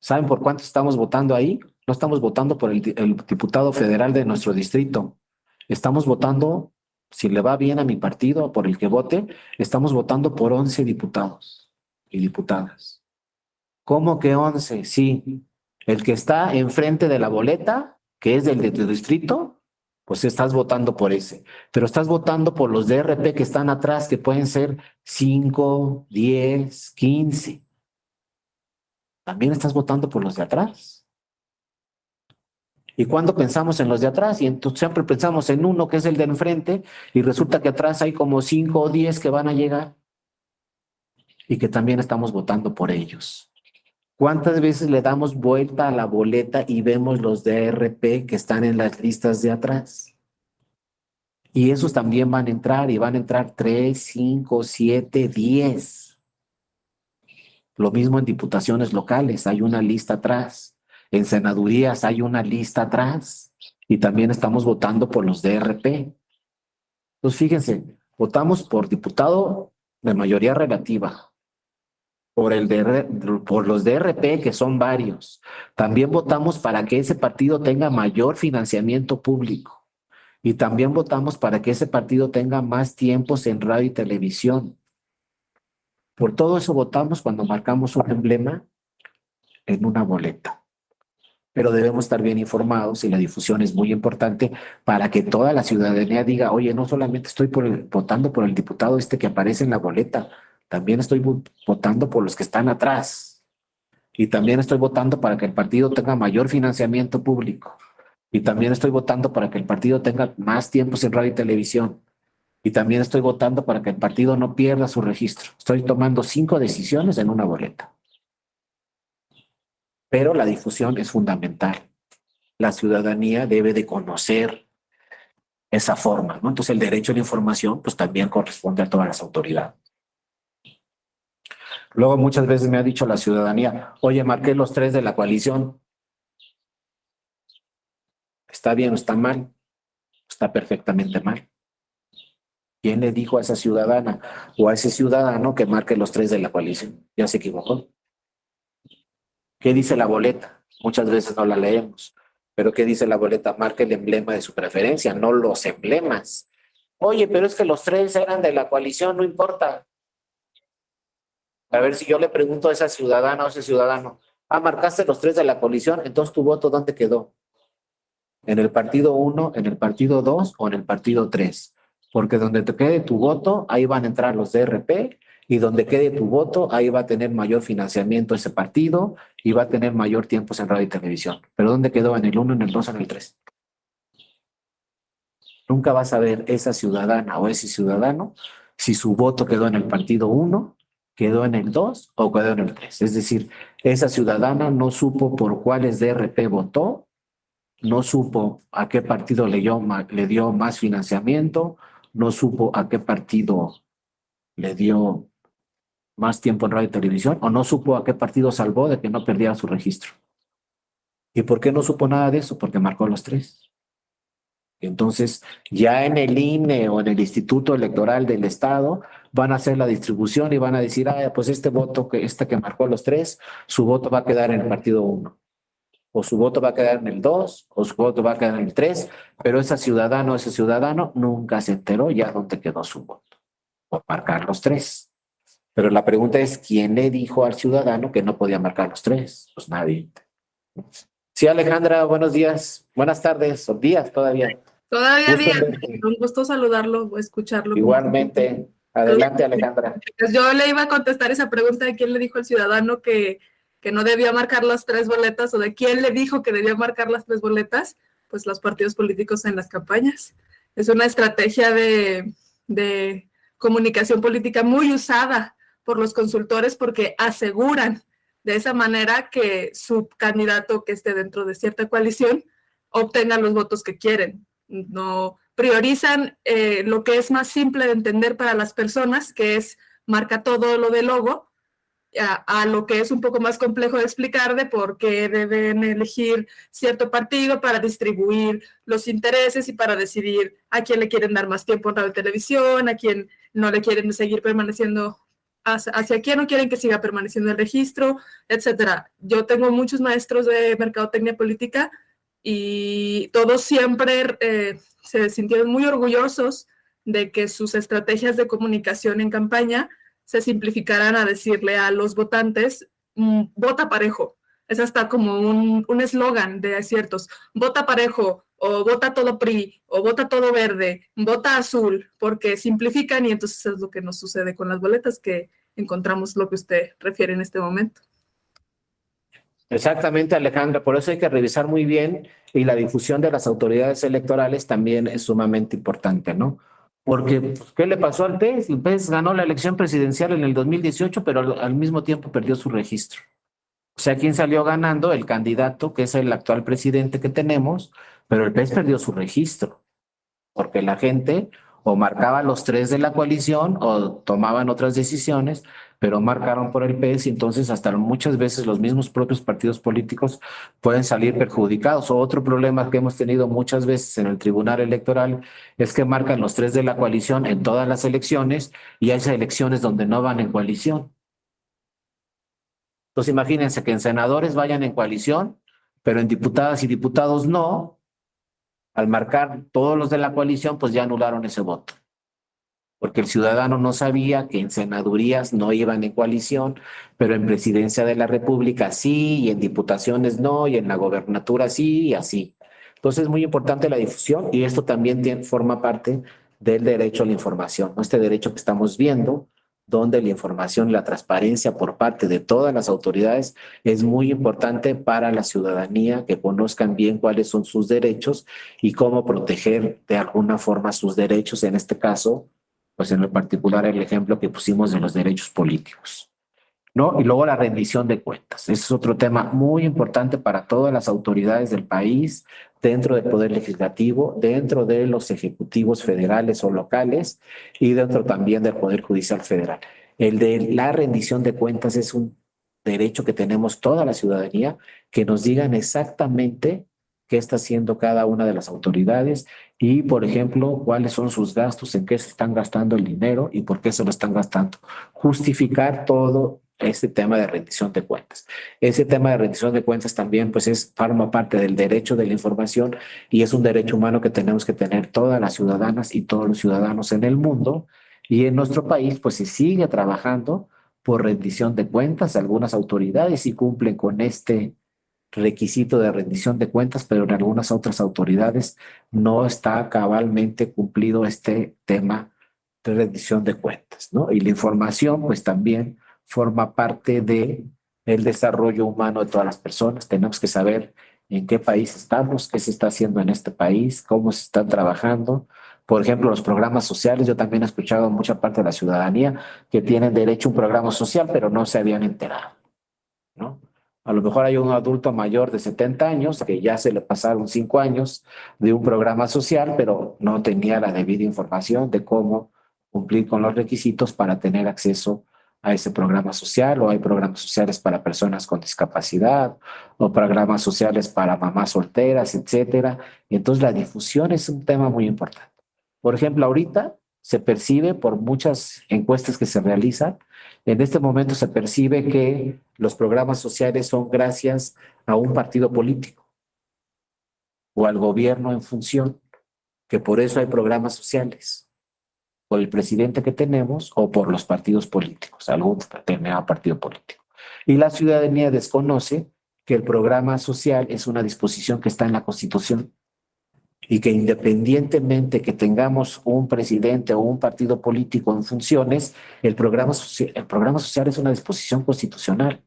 ¿saben por cuánto estamos votando ahí? No estamos votando por el diputado federal de nuestro distrito. Estamos votando, si le va bien a mi partido, por el que vote, estamos votando por 11 diputados y diputadas. ¿Cómo que 11? Sí. El que está enfrente de la boleta, que es del de tu distrito, pues estás votando por ese. Pero estás votando por los DRP que están atrás, que pueden ser 5, 10, 15. También estás votando por los de atrás. ¿Y cuando pensamos en los de atrás? Y entonces siempre pensamos en uno que es el de enfrente, y resulta que atrás hay como 5 o 10 que van a llegar y que también estamos votando por ellos. ¿Cuántas veces le damos vuelta a la boleta y vemos los DRP que están en las listas de atrás? Y esos también van a entrar, y van a entrar 3, 5, 7, 10. Lo mismo en diputaciones locales, hay una lista atrás. En senadurías hay una lista atrás. Y también estamos votando por los DRP. Entonces, fíjense, votamos por diputado de mayoría relativa, por los DRP, que son varios. También votamos para que ese partido tenga mayor financiamiento público. Y también votamos para que ese partido tenga más tiempos en radio y televisión. Por todo eso votamos cuando marcamos un emblema en una boleta. Pero debemos estar bien informados, y la difusión es muy importante para que toda la ciudadanía diga, oye, no solamente estoy votando por el diputado este que aparece en la boleta, también estoy votando por los que están atrás. Y también estoy votando para que el partido tenga mayor financiamiento público. Y también estoy votando para que el partido tenga más tiempos en radio y televisión. Y también estoy votando para que el partido no pierda su registro. Estoy tomando 5 decisiones en una boleta. Pero la difusión es fundamental. La ciudadanía debe de conocer esa forma, ¿no? Entonces el derecho a la información pues también corresponde a todas las autoridades. Luego muchas veces me ha dicho la ciudadanía, oye, marqué los 3 de la coalición. ¿Está bien o está mal? Está perfectamente mal. ¿Quién le dijo a esa ciudadana o a ese ciudadano que marque los 3 de la coalición? Ya se equivocó. ¿Qué dice la boleta? Muchas veces no la leemos. Pero ¿qué dice la boleta? Marca el emblema de su preferencia, no los emblemas. Oye, pero es que los 3 eran de la coalición, no importa. A ver, si yo le pregunto a esa ciudadana o ese ciudadano, marcaste los 3 de la coalición, entonces tu voto, ¿dónde quedó? ¿En el partido 1, en el partido 2 o en el partido 3? Porque donde te quede tu voto, ahí van a entrar los DRP, y donde quede tu voto, ahí va a tener mayor financiamiento ese partido y va a tener mayor tiempos en radio y televisión. Pero ¿dónde quedó? ¿En el 1, en el 2 o en el 3? Nunca vas a ver esa ciudadana o ese ciudadano si su voto quedó en el partido 1, quedó en el 2 o quedó en el 3. Es decir, esa ciudadana no supo por cuáles DRP votó, no supo a qué partido le dio más financiamiento, no supo a qué partido le dio más tiempo en radio y televisión, o no supo a qué partido salvó de que no perdiera su registro. ¿Y por qué no supo nada de eso? Porque marcó los 3. Entonces, ya en el INE o en el Instituto Electoral del Estado van a hacer la distribución y van a decir, pues este voto, que marcó los 3, su voto va a quedar en el partido 1, o su voto va a quedar en el 2, o su voto va a quedar en el 3, pero esa ciudadana o ese ciudadano nunca se enteró ya dónde quedó su voto, por marcar los 3. Pero la pregunta es, ¿quién le dijo al ciudadano que no podía marcar los 3? Pues nadie. Sí, Alejandra, buenos días, buenas tardes, o días todavía. Todavía Gusto bien, en verte. un gusto saludarlo o escucharlo. Igualmente. Adelante, Alejandra. Pues yo le iba a contestar esa pregunta de quién le dijo al ciudadano que no debía marcar las 3 boletas, o de quién le dijo que debía marcar las 3 boletas. Pues los partidos políticos en las campañas. Es una estrategia de comunicación política muy usada por los consultores, porque aseguran de esa manera que su candidato que esté dentro de cierta coalición obtenga los votos que quieren. No priorizan lo que es más simple de entender para las personas, que es marca todo lo del logo, a lo que es un poco más complejo de explicar de por qué deben elegir cierto partido para distribuir los intereses y para decidir a quién le quieren dar más tiempo en radio y televisión, a quién no le quieren seguir permaneciendo, hacia quién no quieren que siga permaneciendo el registro, etcétera. Yo tengo muchos maestros de mercadotecnia política y todos siempre se sintieron muy orgullosos de que sus estrategias de comunicación en campaña se simplificaran a decirle a los votantes, vota parejo. Es hasta como un eslogan de ciertos, vota parejo, o vota todo PRI, o vota todo verde, vota azul, porque simplifican y entonces es lo que nos sucede con las boletas, que encontramos lo que usted refiere en este momento. Exactamente, Alejandra, por eso hay que revisar muy bien y la difusión de las autoridades electorales también es sumamente importante, ¿no? Porque, pues, ¿qué le pasó al PES? El PES ganó la elección presidencial en el 2018, pero al mismo tiempo perdió su registro. O sea, ¿quién salió ganando? El candidato, que es el actual presidente que tenemos, pero el PES perdió su registro porque la gente o marcaba los tres de la coalición o tomaban otras decisiones, pero marcaron por el PS y entonces hasta muchas veces los mismos propios partidos políticos pueden salir perjudicados. O otro problema que hemos tenido muchas veces en el Tribunal Electoral es que marcan los tres de la coalición en todas las elecciones y hay elecciones donde no van en coalición. Entonces imagínense que en senadores vayan en coalición, pero en diputadas y diputados no. Al marcar todos los de la coalición, pues ya anularon ese voto, porque el ciudadano no sabía que en senadurías no iban en coalición, pero en presidencia de la República sí, y en diputaciones no, y en la gobernatura sí, y así. Entonces es muy importante la difusión y esto también forma parte del derecho a la información, ¿no? Este derecho que estamos viendo, donde la información y la transparencia por parte de todas las autoridades es muy importante para la ciudadanía, que conozcan bien cuáles son sus derechos y cómo proteger de alguna forma sus derechos, en este caso pues en lo particular el ejemplo que pusimos de los derechos políticos, ¿no? Y luego la rendición de cuentas. Ese es otro tema muy importante para todas las autoridades del país, dentro del Poder Legislativo, dentro de los ejecutivos federales o locales y dentro también del Poder Judicial Federal. El de la rendición de cuentas es un derecho que tenemos toda la ciudadanía, que nos digan exactamente qué está haciendo cada una de las autoridades y, por ejemplo, cuáles son sus gastos, en qué se están gastando el dinero y por qué se lo están gastando. Justificar todo este tema de rendición de cuentas. Ese tema de rendición de cuentas también pues forma parte del derecho de la información y es un derecho humano que tenemos que tener todas las ciudadanas y todos los ciudadanos en el mundo. Y en nuestro país pues se sigue trabajando por rendición de cuentas. Algunas autoridades sí cumplen con este requisito de rendición de cuentas, pero en algunas otras autoridades no está cabalmente cumplido este tema de rendición de cuentas, ¿no? Y la información, pues también forma parte de el desarrollo humano de todas las personas. Tenemos que saber en qué país estamos, qué se está haciendo en este país, cómo se están trabajando. Por ejemplo, los programas sociales, yo también he escuchado a mucha parte de la ciudadanía que tienen derecho a un programa social, pero no se habían enterado, ¿no? A lo mejor hay un adulto mayor de 70 años que ya se le pasaron 5 años de un programa social, pero no tenía la debida información de cómo cumplir con los requisitos para tener acceso a ese programa social, o hay programas sociales para personas con discapacidad o programas sociales para mamás solteras, etcétera. Y entonces la difusión es un tema muy importante. Por ejemplo, ahorita se percibe por muchas encuestas que se realizan, en este momento se percibe que los programas sociales son gracias a un partido político o al gobierno en función, que por eso hay programas sociales, por el presidente que tenemos o por los partidos políticos, algún determinado partido político. Y la ciudadanía desconoce que el programa social es una disposición que está en la Constitución y que independientemente que tengamos un presidente o un partido político en funciones, el programa social es una disposición constitucional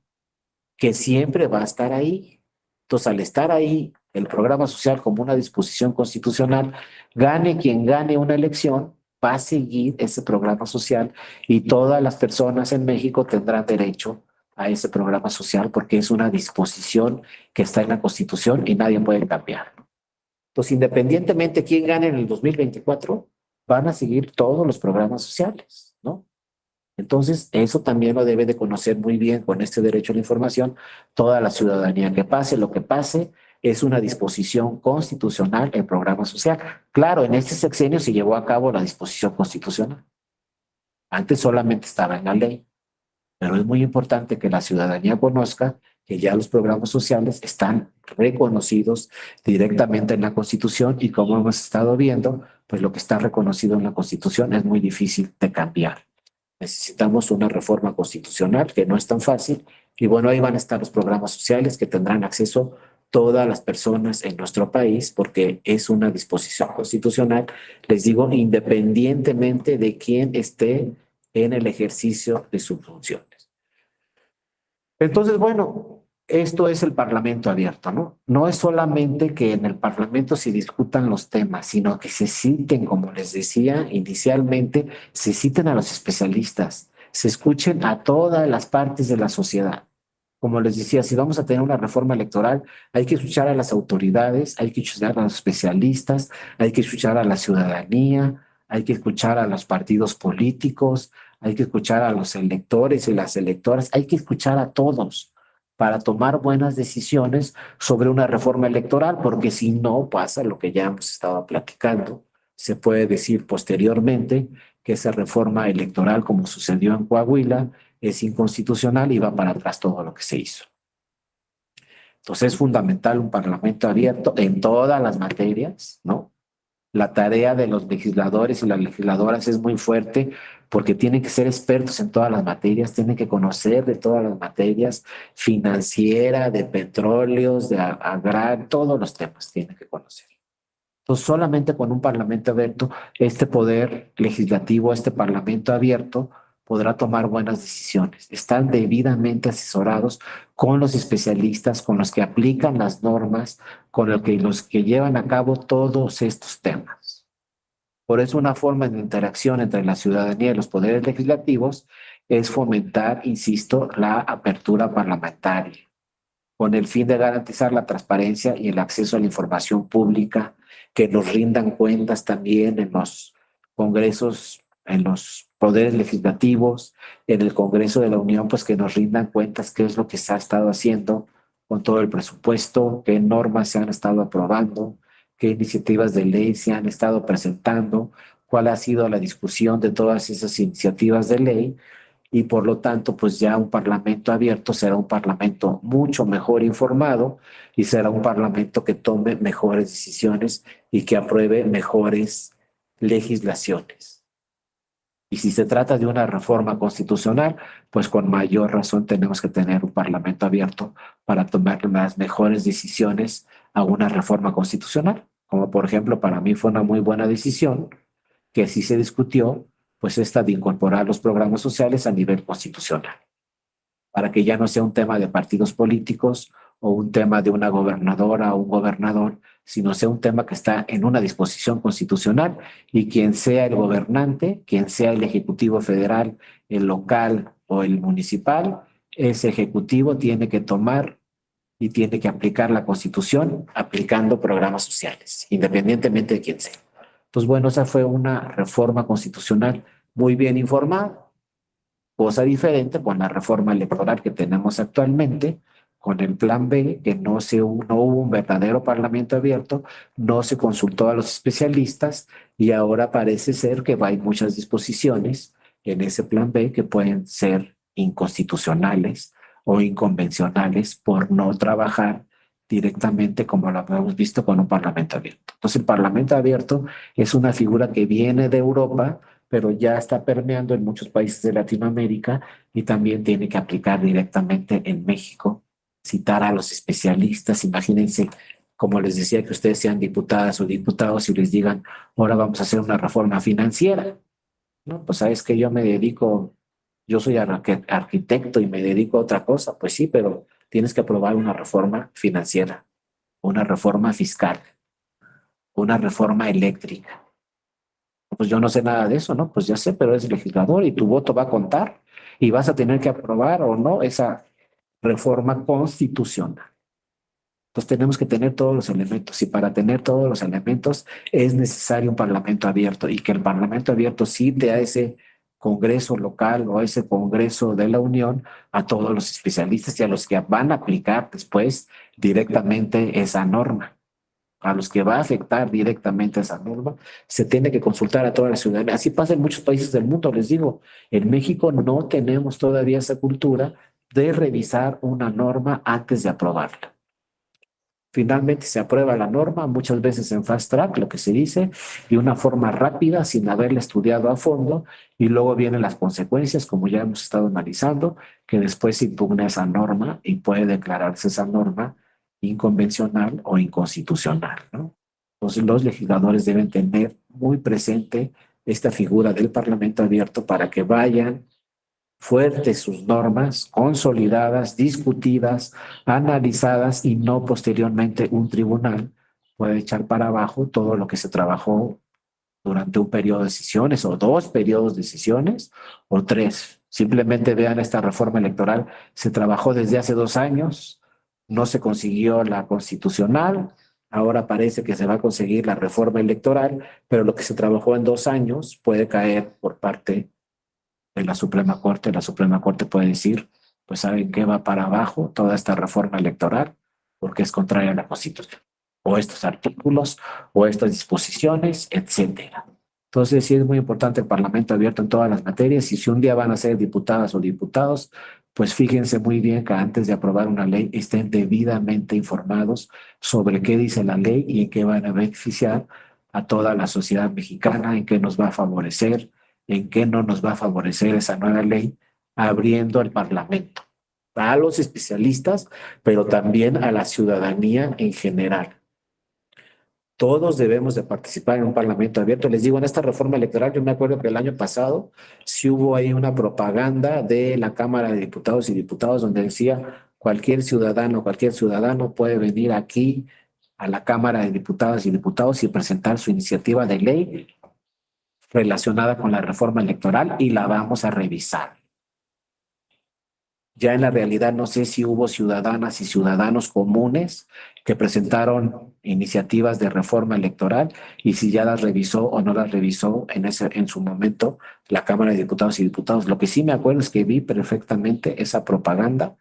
que siempre va a estar ahí. Entonces, al estar ahí, el programa social como una disposición constitucional, gane quien gane una elección, va a seguir ese programa social y todas las personas en México tendrán derecho a ese programa social porque es una disposición que está en la Constitución y nadie puede cambiar. Entonces, independientemente de quién gane en el 2024, van a seguir todos los programas sociales, ¿no? Entonces, eso también lo debe de conocer muy bien con este derecho a la información toda la ciudadanía. Que pase lo que pase, es una disposición constitucional el programa social. Claro, en este sexenio se llevó a cabo la disposición constitucional. Antes solamente estaba en la ley, pero es muy importante que la ciudadanía conozca que ya los programas sociales están reconocidos directamente en la Constitución y como hemos estado viendo, pues lo que está reconocido en la Constitución es muy difícil de cambiar. Necesitamos una reforma constitucional que no es tan fácil y bueno, ahí van a estar los programas sociales que tendrán acceso todas las personas en nuestro país porque es una disposición constitucional, les digo, independientemente de quién esté en el ejercicio de sus funciones. Entonces, bueno, esto es el Parlamento abierto, ¿no? No es solamente que en el Parlamento se discutan los temas, sino que se citen, como les decía inicialmente, se citen a los especialistas, se escuchen a todas las partes de la sociedad. Como les decía, si vamos a tener una reforma electoral, hay que escuchar a las autoridades, hay que escuchar a los especialistas, hay que escuchar a la ciudadanía, hay que escuchar a los partidos políticos, hay que escuchar a los electores y las electoras, hay que escuchar a todos para tomar buenas decisiones sobre una reforma electoral, porque si no pasa lo que ya hemos estado platicando, se puede decir posteriormente que esa reforma electoral, como sucedió en Coahuila, es inconstitucional y va para atrás todo lo que se hizo. Entonces es fundamental un parlamento abierto en todas las materias, ¿no? La tarea de los legisladores y las legisladoras es muy fuerte porque tienen que ser expertos en todas las materias, tienen que conocer de todas las materias, financiera, de petróleos, de agrar, todos los temas tienen que conocer. Entonces, solamente con un parlamento abierto, este poder legislativo, este parlamento abierto, podrá tomar buenas decisiones. Están debidamente asesorados con los especialistas, con los que aplican las normas, con los que llevan a cabo todos estos temas. Por eso una forma de interacción entre la ciudadanía y los poderes legislativos es fomentar, insisto, la apertura parlamentaria con el fin de garantizar la transparencia y el acceso a la información pública, que nos rindan cuentas también en los congresos, en los poderes legislativos, en el Congreso de la Unión, pues que nos rindan cuentas qué es lo que se ha estado haciendo con todo el presupuesto, qué normas se han estado aprobando, qué iniciativas de ley se han estado presentando, cuál ha sido la discusión de todas esas iniciativas de ley y por lo tanto, pues ya un parlamento abierto será un parlamento mucho mejor informado y será un parlamento que tome mejores decisiones y que apruebe mejores legislaciones. Y si se trata de una reforma constitucional, pues con mayor razón tenemos que tener un parlamento abierto para tomar las mejores decisiones a una reforma constitucional. Como por ejemplo, para mí fue una muy buena decisión que sí se discutió, pues esta de incorporar los programas sociales a nivel constitucional, para que ya no sea un tema de partidos políticos o un tema de una gobernadora o un gobernador, sino sea un tema que está en una disposición constitucional y quien sea el gobernante, quien sea el ejecutivo federal, el local o el municipal, ese ejecutivo tiene que tomar y tiene que aplicar la Constitución aplicando programas sociales, independientemente de quién sea. Pues bueno, esa fue una reforma constitucional muy bien informada, cosa diferente con la reforma electoral que tenemos actualmente, con el plan B, que no hubo un verdadero parlamento abierto, no se consultó a los especialistas y ahora parece ser que hay muchas disposiciones en ese plan B que pueden ser inconstitucionales o inconvencionales por no trabajar directamente como lo hemos visto con un parlamento abierto. Entonces, el parlamento abierto es una figura que viene de Europa, pero ya está permeando en muchos países de Latinoamérica y también tiene que aplicar directamente en México, citar a los especialistas. Imagínense, como les decía, que ustedes sean diputadas o diputados y les digan, ahora vamos a hacer una reforma financiera. No, pues sabes que yo me dedico, yo soy arquitecto y me dedico a otra cosa. Pues sí, pero tienes que aprobar una reforma financiera, una reforma fiscal, una reforma eléctrica. Pues yo no sé nada de eso, ¿no? Pues ya sé, pero eres legislador y tu voto va a contar y vas a tener que aprobar o no esa reforma constitucional. Entonces tenemos que tener todos los elementos y para tener todos los elementos es necesario un parlamento abierto y que el parlamento abierto sí dé ese Congreso local o a ese Congreso de la Unión a todos los especialistas y a los que van a aplicar después directamente esa norma. A los que va a afectar directamente esa norma, se tiene que consultar a toda la ciudadanía. Así pasa en muchos países del mundo, les digo. En México no tenemos todavía esa cultura de revisar una norma antes de aprobarla. Finalmente se aprueba la norma, muchas veces en fast track, lo que se dice, de una forma rápida, sin haberla estudiado a fondo, y luego vienen las consecuencias, como ya hemos estado analizando, que después se impugna esa norma y puede declararse esa norma inconvencional o inconstitucional, ¿no? Entonces los legisladores deben tener muy presente esta figura del Parlamento abierto para que vayan fuertes sus normas, consolidadas, discutidas, analizadas y no posteriormente un tribunal puede echar para abajo todo lo que se trabajó durante un periodo de sesiones o 2 periodos de sesiones o 3. Simplemente vean esta reforma electoral, se trabajó desde hace 2 años, no se consiguió la constitucional, ahora parece que se va a conseguir la reforma electoral, pero lo que se trabajó en 2 años puede caer por parte de la Suprema Corte puede decir, pues saben qué va para abajo toda esta reforma electoral porque es contraria a la Constitución, o estos artículos, o estas disposiciones, etcétera. Entonces sí es muy importante el Parlamento abierto en todas las materias y si un día van a ser diputadas o diputados, pues fíjense muy bien que antes de aprobar una ley estén debidamente informados sobre qué dice la ley y en qué van a beneficiar a toda la sociedad mexicana, en qué nos va a favorecer, en qué no nos va a favorecer esa nueva ley, abriendo el Parlamento a los especialistas, pero también a la ciudadanía en general. Todos debemos de participar en un Parlamento abierto. Les digo, en esta reforma electoral, yo me acuerdo que el año pasado sí hubo ahí una propaganda de la Cámara de Diputados y Diputados donde decía cualquier ciudadano puede venir aquí a la Cámara de Diputadas y Diputados y presentar su iniciativa de ley relacionada con la reforma electoral y la vamos a revisar. Ya en la realidad no sé si hubo ciudadanas y ciudadanos comunes que presentaron iniciativas de reforma electoral y si ya las revisó o no las revisó en su momento la Cámara de Diputados y Diputados. Lo que sí me acuerdo es que vi perfectamente esa propaganda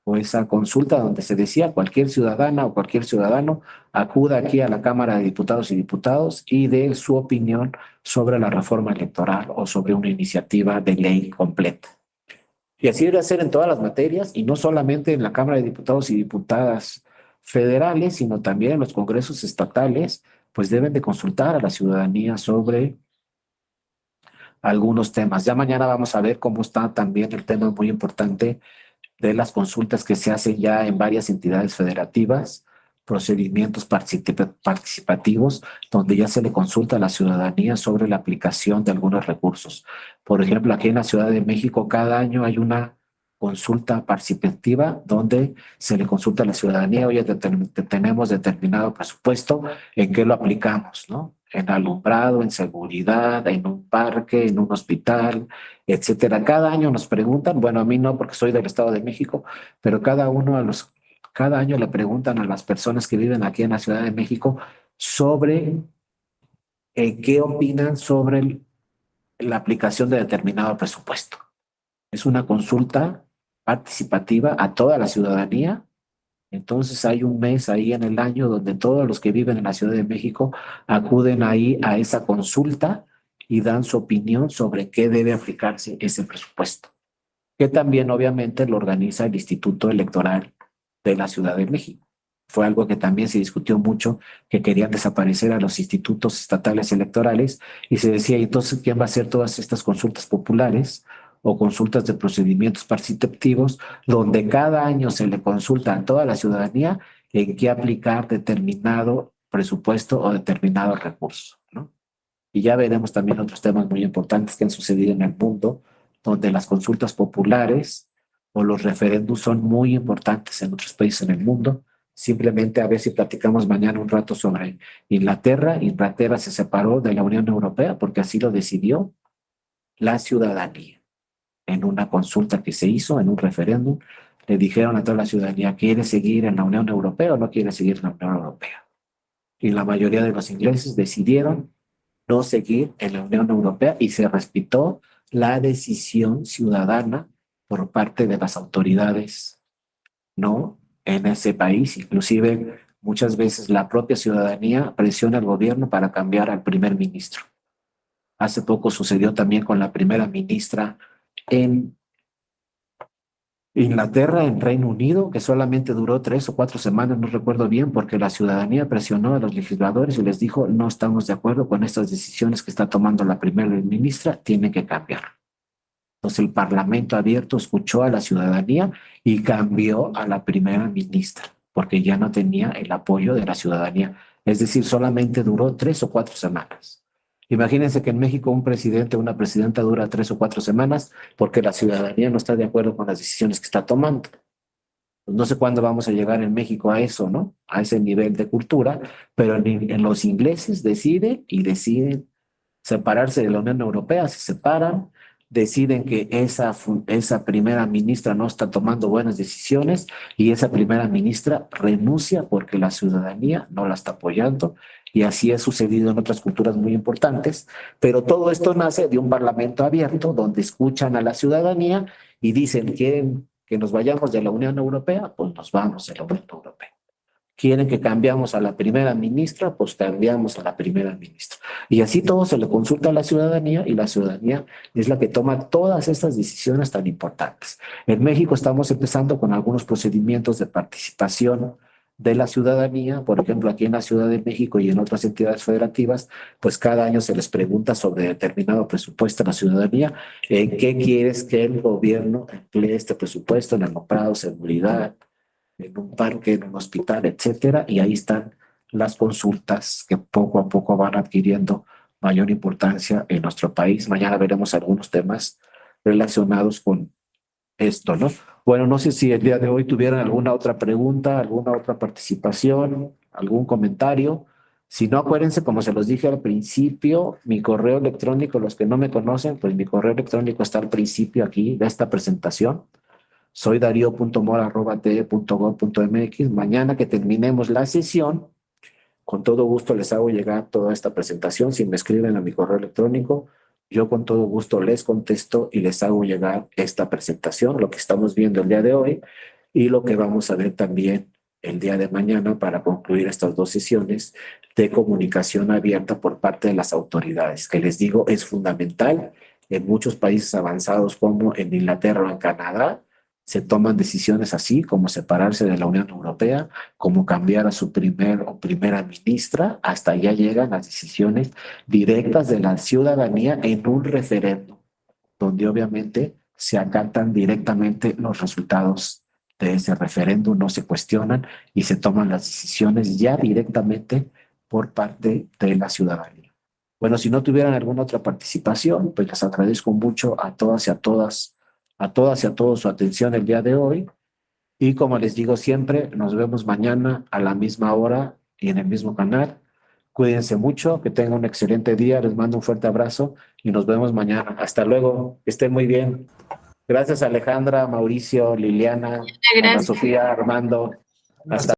o esa consulta donde se decía cualquier ciudadana o cualquier ciudadano acuda aquí a la Cámara de Diputados y Diputados y dé su opinión sobre la reforma electoral o sobre una iniciativa de ley completa. Y así debe ser en todas las materias y no solamente en la Cámara de Diputados y Diputadas federales, sino también en los congresos estatales, pues deben de consultar a la ciudadanía sobre algunos temas. Ya mañana vamos a ver cómo está también el tema muy importante de las consultas que se hacen ya en varias entidades federativas, procedimientos participativos, donde ya se le consulta a la ciudadanía sobre la aplicación de algunos recursos. Por ejemplo, aquí en la Ciudad de México, cada año hay una consulta participativa donde se le consulta a la ciudadanía, oye, tenemos determinado presupuesto, ¿en qué lo aplicamos, no? En alumbrado, en seguridad, en un parque, en un hospital, etcétera. Cada año nos preguntan, bueno, a mí no porque soy del Estado de México, pero cada año le preguntan a las personas que viven aquí en la Ciudad de México sobre qué opinan sobre la aplicación de determinado presupuesto. Es una consulta participativa a toda la ciudadanía. Entonces hay un mes ahí en el año donde todos los que viven en la Ciudad de México acuden ahí a esa consulta y dan su opinión sobre qué debe aplicarse ese presupuesto, que también obviamente lo organiza el Instituto Electoral de la Ciudad de México. Fue algo que también se discutió mucho, que querían desaparecer a los institutos estatales electorales y se decía, entonces, ¿quién va a hacer todas estas consultas populares o consultas de procedimientos participativos donde cada año se le consulta a toda la ciudadanía en qué aplicar determinado presupuesto o determinado recurso, ¿no? Y ya veremos también otros temas muy importantes que han sucedido en el mundo, donde las consultas populares o los referéndums son muy importantes en otros países en el mundo. Simplemente a ver si platicamos mañana un rato sobre Inglaterra. Inglaterra se separó de la Unión Europea porque así lo decidió la ciudadanía. En una consulta que se hizo, en un referéndum, le dijeron a toda la ciudadanía, ¿quiere seguir en la Unión Europea o no quiere seguir en la Unión Europea? Y la mayoría de los ingleses decidieron no seguir en la Unión Europea y se respetó la decisión ciudadana por parte de las autoridades, ¿no? En ese país, inclusive muchas veces la propia ciudadanía presiona al gobierno para cambiar al primer ministro. Hace poco sucedió también con la primera ministra en Inglaterra, en Reino Unido, que solamente duró 3 o 4 semanas, no recuerdo bien, porque la ciudadanía presionó a los legisladores y les dijo, no estamos de acuerdo con estas decisiones que está tomando la primera ministra, tienen que cambiar. Entonces el Parlamento abierto escuchó a la ciudadanía y cambió a la primera ministra, porque ya no tenía el apoyo de la ciudadanía. Es decir, solamente duró 3 o 4 semanas. Imagínense que en México un presidente o una presidenta dura 3 o 4 semanas porque la ciudadanía no está de acuerdo con las decisiones que está tomando. No sé cuándo vamos a llegar en México a eso, ¿no? A ese nivel de cultura, pero en los ingleses deciden y deciden separarse de la Unión Europea, se separan, deciden que esa primera ministra no está tomando buenas decisiones y esa primera ministra renuncia porque la ciudadanía no la está apoyando. Y así ha sucedido en otras culturas muy importantes, pero todo esto nace de un parlamento abierto donde escuchan a la ciudadanía y dicen, ¿quieren que nos vayamos de la Unión Europea? Pues nos vamos de la Unión Europea. ¿Quieren que cambiamos a la primera ministra? Pues cambiamos a la primera ministra. Y así todo se le consulta a la ciudadanía y la ciudadanía es la que toma todas estas decisiones tan importantes. En México estamos empezando con algunos procedimientos de participación de la ciudadanía. Por ejemplo, aquí en la Ciudad de México y en otras entidades federativas, pues cada año se les pregunta sobre determinado presupuesto a la ciudadanía, ¿en qué quieres que el gobierno emplee este presupuesto? En alumbrado, seguridad, en un parque, en un hospital, etcétera, y ahí están las consultas que poco a poco van adquiriendo mayor importancia en nuestro país. Mañana veremos algunos temas relacionados con esto, ¿no? Bueno, no sé si el día de hoy tuvieran alguna otra pregunta, alguna otra participación, algún comentario. Si no, acuérdense, como se los dije al principio, mi correo electrónico, los que no me conocen, pues mi correo electrónico está al principio aquí de esta presentación. Soy darío.mora@te.gov.mx. Mañana que terminemos la sesión, con todo gusto les hago llegar toda esta presentación. Si me escriben a mi correo electrónico, yo con todo gusto les contesto y les hago llegar esta presentación, lo que estamos viendo el día de hoy y lo que vamos a ver también el día de mañana para concluir estas 2 sesiones de comunicación abierta por parte de las autoridades, que les digo es fundamental. En muchos países avanzados como en Inglaterra o en Canadá, se toman decisiones así como separarse de la Unión Europea, como cambiar a su primer o primera ministra, hasta allá llegan las decisiones directas de la ciudadanía en un referéndum, donde obviamente se acatan directamente los resultados de ese referéndum, no se cuestionan y se toman las decisiones ya directamente por parte de la ciudadanía. Bueno, si no tuvieran alguna otra participación, pues les agradezco mucho a todas y a todas, a todas y a todos su atención el día de hoy. Y como les digo siempre, nos vemos mañana a la misma hora y en el mismo canal. Cuídense mucho, que tengan un excelente día, les mando un fuerte abrazo y nos vemos mañana. Hasta luego, que estén muy bien. Gracias Alejandra, Mauricio, Liliana, Ana Gracias. Sofía, Armando. Hasta